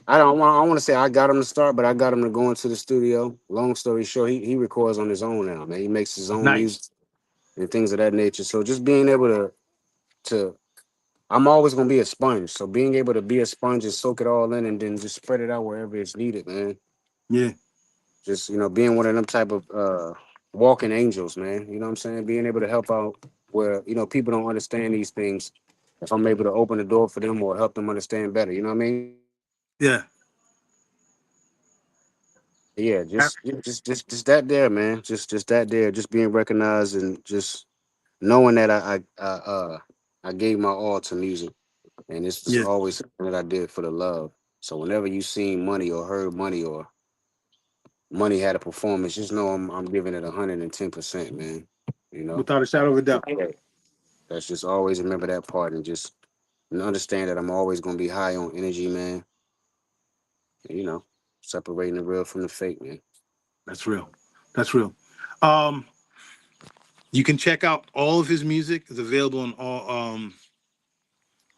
I want to say I got him to start, but I got him to go into the studio. Long story short, he records on his own now, man. He makes his own music Nice. and things of that nature. So just being able to I'm always gonna be a sponge. So being able to be a sponge and soak it all in and then just spread it out wherever it's needed, man. Yeah. Just being one of them type of walking angels, man. You know what I'm saying? Being able to help out where people don't understand these things. If I'm able to open the door for them or help them understand better, you know what I mean? Yeah. Yeah, just that there, man. Just that there, just being recognized and just knowing that I gave my all to music, and this is Yeah. always something that I did for the love. So whenever you seen money or heard money or money had a performance, just know I'm giving it 110%, man. You know, Without a shadow of a doubt. yeah. That's just always remember that part and just understand that I'm always gonna be high on energy, man. And, separating the real from the fake, man. That's real. That's real. Um, you can check out all of his music. It's available on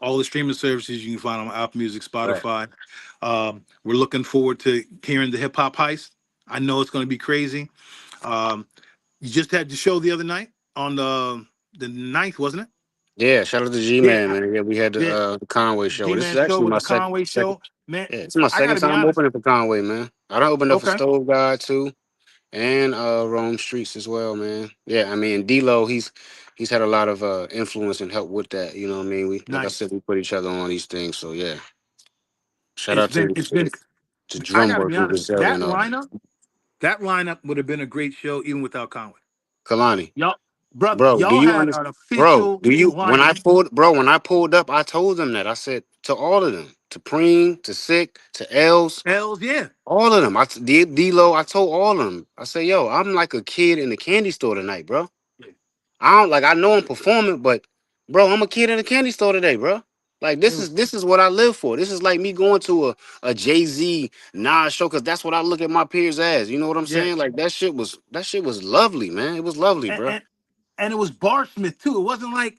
all the streaming services. You can find on Apple Music, Right. Spotify. We're looking forward to hearing the hip hop heist. I know it's going to be crazy. Um, you just had the show the other night on the ninth, wasn't it? Yeah, shout out to G Yeah, Man, man. Yeah, we had yeah. the Conway show. This is G-Man show actually with my the Conway second. show. Man, Yeah, it's my I got second to be time honest. opening for Conway, man. I done opened up for Okay, Stove God too, and Rome Streets as well, man. Yeah, I mean D-Lo, he's had a lot of influence and help with that. You know what I mean? We like I said, nice. we put each other on these things. So yeah, shout It's out been it's been. to I Drum got to be Work with honest. Gazelle and That lineup would have been a great show even without Conway. Kalani. Y'all, brother, Bro, do y'all you had understand? an Bro, official do you lineup. when I pulled up, I told them that. I said to all of them, to Preem, to Sick, to Els, Hells yeah. all of them. I D-Lo, I told all of them. I said, yo, I'm like a kid in the candy store tonight, bro. Yeah. I don't like I know I'm performing, but bro, I'm a kid in the candy store today, bro. Like It was this is what I live for. This is like me going to a Jay-Z Nas show because that's what I look at my peers as. You know what I'm yeah. saying? Like that shit was lovely, man. It was lovely, And, bro. and and it was Barsmith too. It wasn't like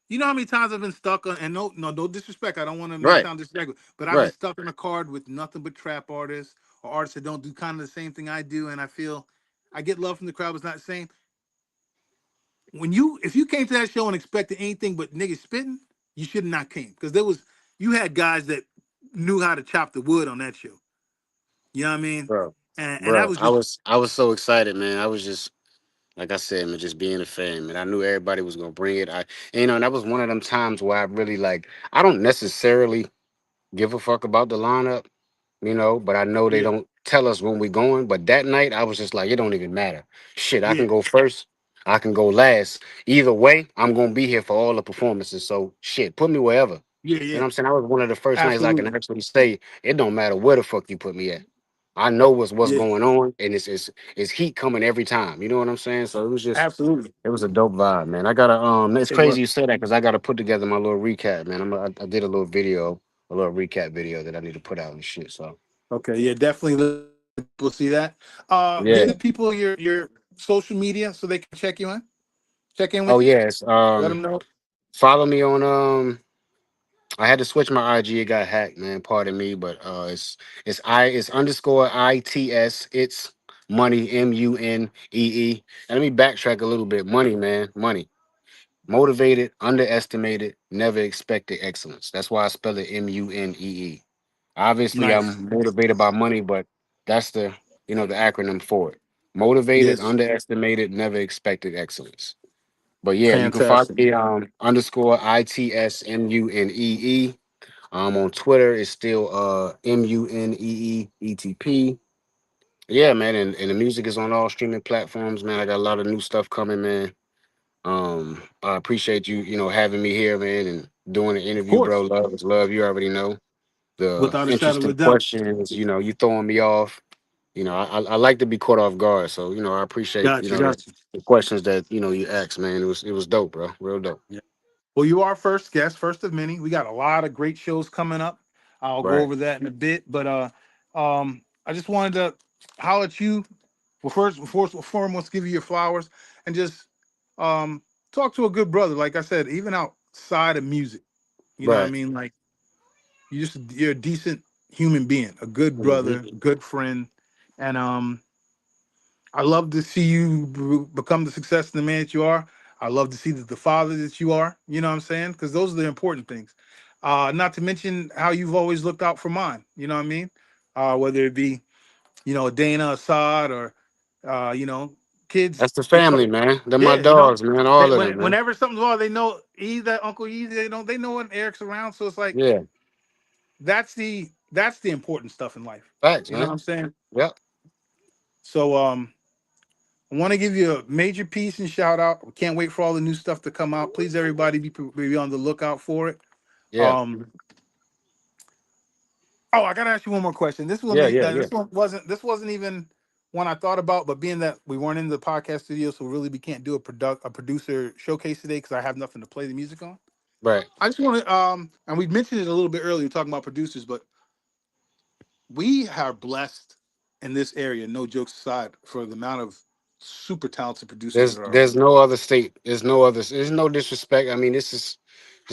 You know how many times I've been stuck on, and no disrespect. I don't want to make it Right, sound disrespectful, but I've been right, stuck in a card with nothing but trap artists or artists that don't do kind of the same thing I do, and I feel I get love from the crowd, but it's not the same. When you if you came to that show and expected anything but niggas spitting, you should have not came because there was you had guys that knew how to chop the wood on that show. You know what I mean? bro, And that bro. was I just was I was so excited, man. I was just like I said, man, just being a fan, man. I knew everybody was gonna bring it. And that was one of them times where I really like. I don't necessarily give a fuck about the lineup, but I know they yeah, don't tell us when we going. But that night, I was just like, it don't even matter. Shit, I can yeah, go first. I can go last. Either way, I'm gonna be here for all the performances. So shit, put me wherever. yeah, You know yeah, what I'm saying? That was one of the first nights I can absolutely, actually say it don't matter where the fuck you put me at. I know what's yeah, going on, and it's heat coming every time. You know what I'm saying? So absolutely. it was a dope vibe, man. I gotta It's It was crazy you say that because I gotta put together my little recap, man. I did a little recap video that I need to put out and shit. So okay. Yeah, definitely. Let people see that. Give yeah. the people your social media so they can check you in, check in Oh with you. yes. Let them know. Follow me on I had to switch my IG. It got hacked, man. Pardon me, but it's underscore its. It's money Munee. And let me backtrack a little bit. Money, man. Money. Motivated, underestimated, never expected excellence. That's why I spell it Munee. Obviously, Nice. I'm motivated by money, but that's the acronym for it. Motivated, Yes. underestimated, never expected excellence. But yeah, you can follow Fantastic. me underscore itsmunee. On Twitter, it's still MUNEEETP. Yeah, man, and the music is on all streaming platforms, man. I got a lot of new stuff coming, man. I appreciate you having me here, man, and doing the Of interview, bro. course. Love is love. You already know the Without a shadow of a interesting doubt. questions. You throwing me off. I like to be caught off guard, so I appreciate Gotcha. the, Gotcha. the questions that you asked, man. It was dope, bro. Real dope. Yeah. Well, you are first guest, first of many. We got a lot of great shows coming up. I'll go Right, over that in a bit, but I just wanted to holler at you. Well, first, before foremost, give you your flowers and just um talk to a good brother. Like I said, even outside of music, you know what I right. mean. Like you're a decent human being, a good brother, Mhm. good friend, and I love to see you become the success and the man that you are. I love to see that the father that you are. You know what I'm saying? Because those are the important things. Not to mention how you've always looked out for mine. You know what I mean? Whether it be Dana, Assad, or you know kids. That's the If family, man. They're my yeah, dogs, man. All of them, man. whenever something's wrong, they know he's that Uncle Easy. They know when Eric's around. So it's like Yeah, that's the important stuff in life. facts, You know what man. I'm saying? Yep. So I want to give you a major piece and shout out. We can't wait for all the new stuff to come out. Please, everybody, be on the lookout for it. Yeah, Um, oh, I gotta ask you one more question. This one, yeah, yeah, yeah. this wasn't even one I thought about, but being that we weren't in the podcast studio, so really we can't do a producer showcase today because I have nothing to play the music on. Right. I just want to and we mentioned it a little bit earlier talking about producers, but we are blessed in this area. No jokes aside, for the amount of super talented producers There's that are there's around. no other state. There's no disrespect. I mean, there's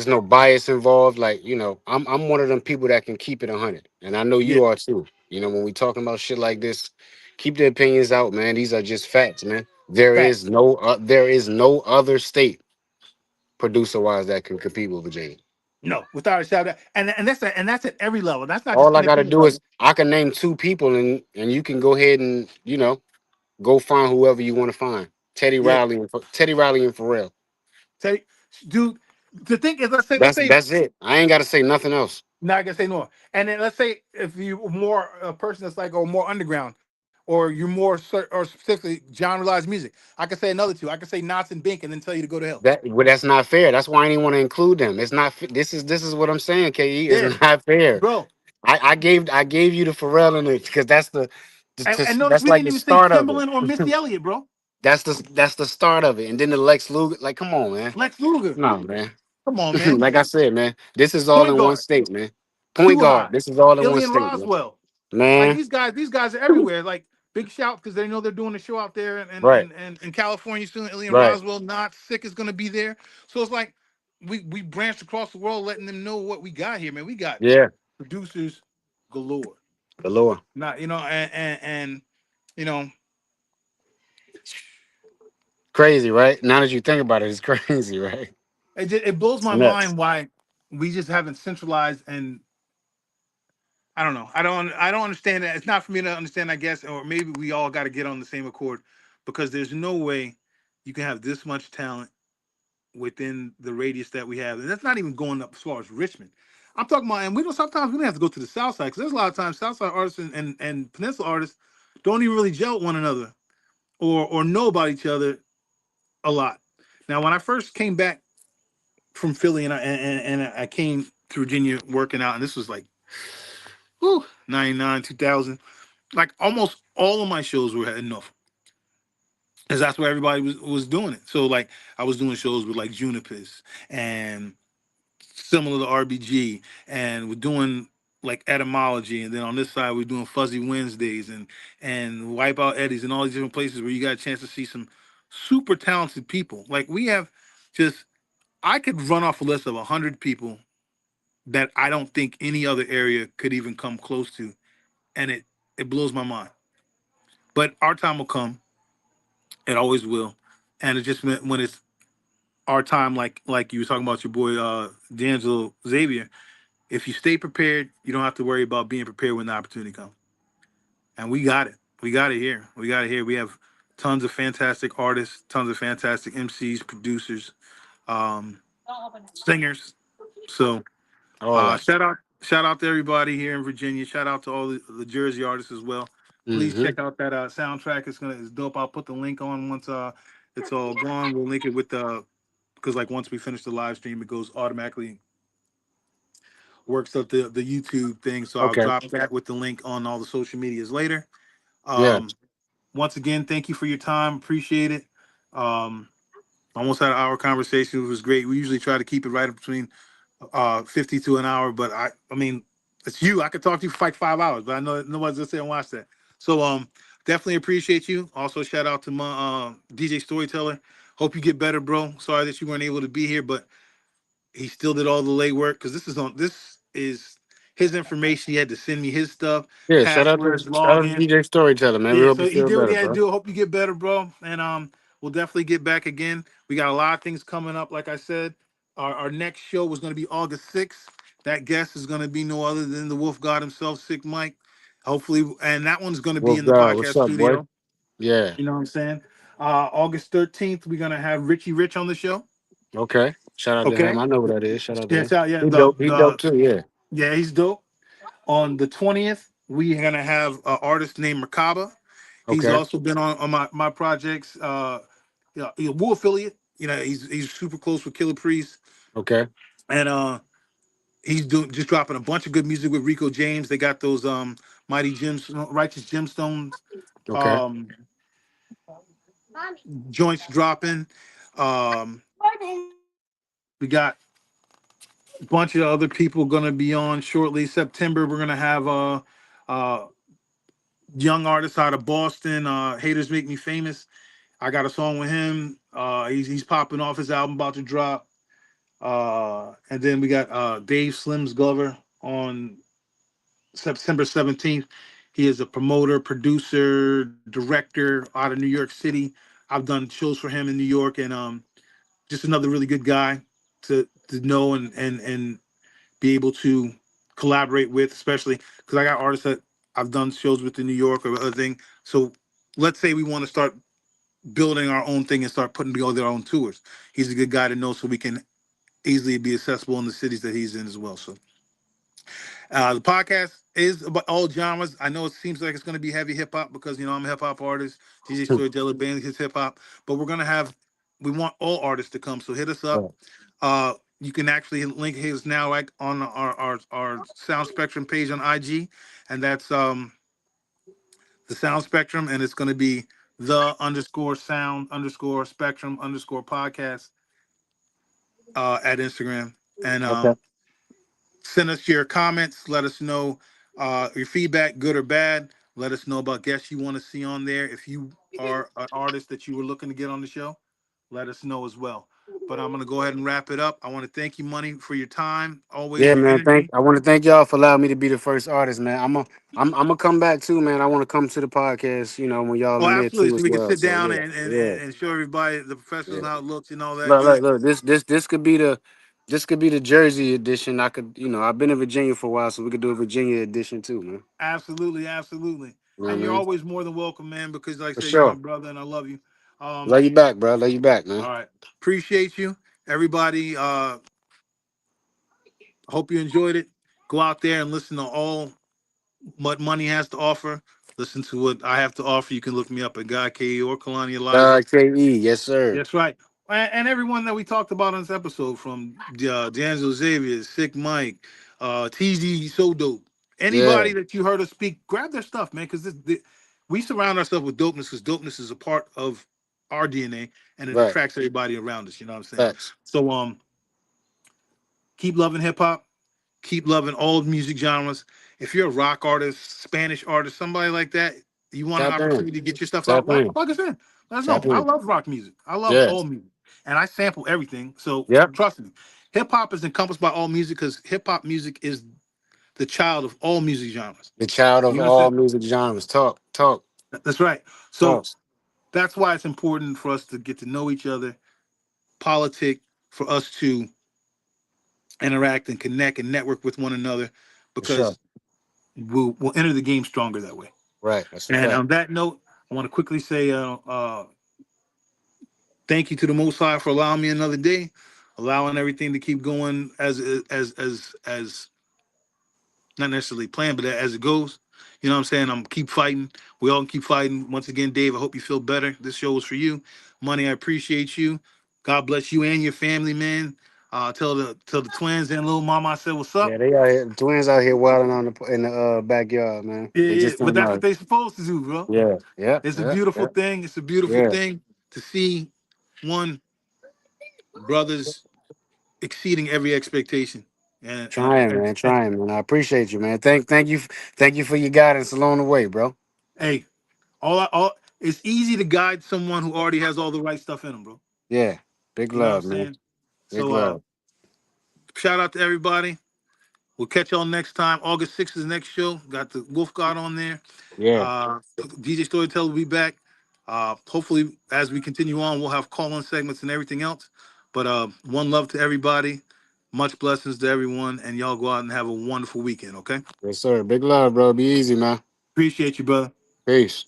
no bias involved. Like, I'm one of them people that can keep it 100. And I know Yeah, you are too. When we talking about shit like this, keep the opinions out, man. These are just facts, man. facts. There is no other state producer wise that can compete with Virginia. No, without a shadow, and that's at every level. That's not just All I gotta independent do level. is I can name two people and you can go ahead and, go find whoever you want to find. Yeah, Teddy Riley and Pharrell. Teddy, dude. The thing is, let's That's say, that's it. I ain't gotta say nothing else. not gonna say no, and then let's say if you more a person that's like more underground, or you're more or specifically generalized music. I could say another two. I could say Knots and Bink, and then tell you to go to hell. That's not fair. That's why I didn't want to include them. It's not. This is what I'm saying. Ke is Yeah, not fair. bro. I gave you the Pharrell in it because And notice that's we like didn't the even say start of it. Timberland or Missy Elliott, bro. That's the start of it, and then the Lex Luger. Like, come on, man. Lex Luger. No, man. Come on, man. Like I said, man. This is all Point in one guard. state, man. Point Too guard. high. This is all in one Illian state, man. Roswell. Like Man, these guys are everywhere. Like big shout because they know they're doing a show out there right, in California soon. Illian right. Roswell, not sick is gonna be there. So it's like we branched across the world, letting them know what we got here, man. We got Yeah, producers galore. galore. Not and you know, Crazy, right? Now that you think about it, it's crazy, right? it blows It's my nuts. mind why we just haven't centralized. And I don't know. I don't understand that. It's not for me to understand, I guess, or maybe we all got to get on the same accord, because there's no way you can have this much talent within the radius that we have, and that's not even going up as far as Richmond. I'm talking about, and we don't sometimes we don't have to go to the South Side, because there's a lot of times South Side artists and Peninsula artists don't even really gel with one another or know about each other a lot. Now, when I first came back from Philly and I came to Virginia working out, and this was like whew, 99, 2000, like almost all of my shows were heading off, because that's where everybody was doing it. So like I was doing shows with like Junipers and similar to RBG, and we're doing like etymology, and then on this side we're doing Fuzzy Wednesdays and Wipeout Eddies and all these different places where you got a chance to see some super talented people. Like we have just I could run off a list of 100 people that I don't think any other area could even come close to, and it blows my mind. But our time will come. It always will, and it just meant when it's our time, like you were talking about your boy D'Angelo Xavier. If you stay prepared, you don't have to worry about being prepared when the opportunity comes. And we got it. We got it here. We got it here. We have tons of fantastic artists, tons of fantastic MCs, producers, um, singers. So All that. shout out to everybody here in Virginia. Shout out to all the Jersey artists as well. Please Mm-hmm. check out that soundtrack. It's dope. I'll put the link on once it's all gone. We'll link it with the because like once we finish the live stream, it goes automatically works up the YouTube thing. So I'll Okay. drop that with the link on all the social medias later. Yeah. Um, Once again, thank you for your time. Appreciate it. Um, Almost had an hour conversation. It was great. We usually try to keep it right between 50 to an hour, but I mean, it's you. I could talk to you for like 5 hours, but I know nobody's gonna sit and watch that. So definitely appreciate you. Also, shout out to my DJ Storyteller. Hope you get better, bro. Sorry that you weren't able to be here, but he still did all the late work because this is his information. He had to send me his stuff, Yeah. passwords, Shout out to login. DJ Storyteller, man. We Yeah, hope so you he feel did what he better, had to bro. do. I hope you get better, bro. And we'll definitely get back again. We got a lot of things coming up. Like I said, our next show was going to be August 6th. That guest is going to be no other than the Wolf God himself, Sick Mike. Hopefully, and that one's going to be Wolf in the God, what's podcast up, boy? studio. Yeah. You know what I'm saying? August 13th, we're gonna have Richie Rich on the show. Okay. Shout out to him. Okay. I know who that is. Shout out to Yeah, him. shout yeah, He dope. He dope the too. Yeah. yeah, he's dope. On the 20th, we're gonna have an artist named Merkaba. He's Okay. also been on my projects. Yeah, he's a Wu affiliate. You know, he's super close with Killer Priest, Okay. and he's doing just dropping a bunch of good music with Rico James. They got those mighty gems, righteous gemstones Okay. um, joints dropping. Um, we got a bunch of other people gonna be on shortly. September, we're gonna have uh young artist out of Boston. Haters Make Me Famous. I got a song with him. He's popping off his album about to drop. And then we got Dave Slims Glover on September 17th. He is a promoter, producer, director out of New York City. I've done shows for him in New York, and just another really good guy to know and be able to collaborate with, especially because I got artists that I've done shows with in New York or other thing. So let's say we want to start building our own thing and start putting together our own tours. He's a good guy to know so we can easily be accessible in the cities that he's in as well. So the podcast is about all genres. I know it seems like it's going to be heavy hip hop because I'm a hip hop artist. DJ Storyteller band his hip hop, but we want all artists to come. So hit us up. You can actually link his now like on our Sound Spectrum page on IG, and that's the Sound Spectrum, and it's going to be the underscore sound underscore spectrum underscore podcast at Instagram. And Okay. send us your comments. Let us know your feedback, good or bad. Let us know about guests you want to see on there. If you are an artist that you were looking to get on the show, let us know as well. but I'm gonna go ahead and wrap it up. I want to thank you, Money, for your time, always Yeah, your man. energy. I want to thank y'all for allowing me to be the first artist, man. I'm gonna come back too, man. I want to come to the podcast, when y'all Oh, in there absolutely. too So as we can well. sit So down yeah, yeah, and show everybody the yeah. professional how it looks and all that Look, good. look, look. This could be the Jersey edition. I could, I've been in Virginia for a while, so we could do a Virginia edition too, man. Absolutely, absolutely. You know what And I you're mean? always more than welcome, man, because like I For said, you're my sure. brother and I love you. Um, Love you back, bro. Love you back, man. all right. Appreciate you. Everybody, hope you enjoyed it. Go out there and listen to all what Money has to offer. Listen to what I have to offer. You can look me up at Guy K or Kalani Elijah. KE, yes, sir. That's right. And everyone that we talked about on this episode, from D'Angelo Xavier, Sick Mike, TZ So Dope, Yeah, anybody that you heard us speak, grab their stuff, man, because we surround ourselves with dopeness because dopeness is a part of our DNA and it right. attracts everybody around us. You know what I'm saying? Facts. So keep loving hip hop. Keep loving all music genres. If you're a rock artist, Spanish artist, somebody like that, you want an Tap in. opportunity to get your stuff out, Tap in. plug us in. Let us know. Tap I in. love rock music. I love Yeah. all music. And I sample everything. So Yep. trust me. Hip hop is encompassed by all music because hip hop music is the child of all music genres. The child of You all understand? music genres. Talk, talk, That's right. So talk. that's why it's important for us to get to know each other, politic, for us to interact and connect and network with one another For sure. because we'll enter the game stronger that way. Right. That's a And fact. on that note, I want to quickly say thank you to the Most High for allowing me another day, allowing everything to keep going as not necessarily planned, but as it goes. You know what I'm saying? I'm keep fighting. We all keep fighting. Once again, Dave, I hope you feel better. This show is for you. Money, I appreciate you. God bless you and your family, man. Tell the twins and little mama I said what's Yeah, up. they out here. The twins out here wilding in the backyard, man. Yeah, They yeah. just But don't that's what know. they supposed to do, bro. Yeah. Yeah. It's a Yeah. beautiful Yeah. thing. It's a beautiful Yeah. thing to see one brothers exceeding every expectation. Trying, man. Trying, man. I appreciate you, man. Thank you for your guidance along the way, bro. Hey, all it's easy to guide someone who already has all the right stuff in them, bro. Yeah. Big You know what I'm love, man. saying? Big So love. shout out to everybody. We'll catch y'all next time. August 6th is the next show. Got the Wolf God on there. Yeah. DJ Storyteller will be back. Hopefully, as we continue on, we'll have call-in segments and everything else. But one love to everybody. Much blessings to everyone, and y'all go out and have a wonderful weekend. Okay? Yes, sir. Big love, bro. Be easy, man. Appreciate you, brother. Peace.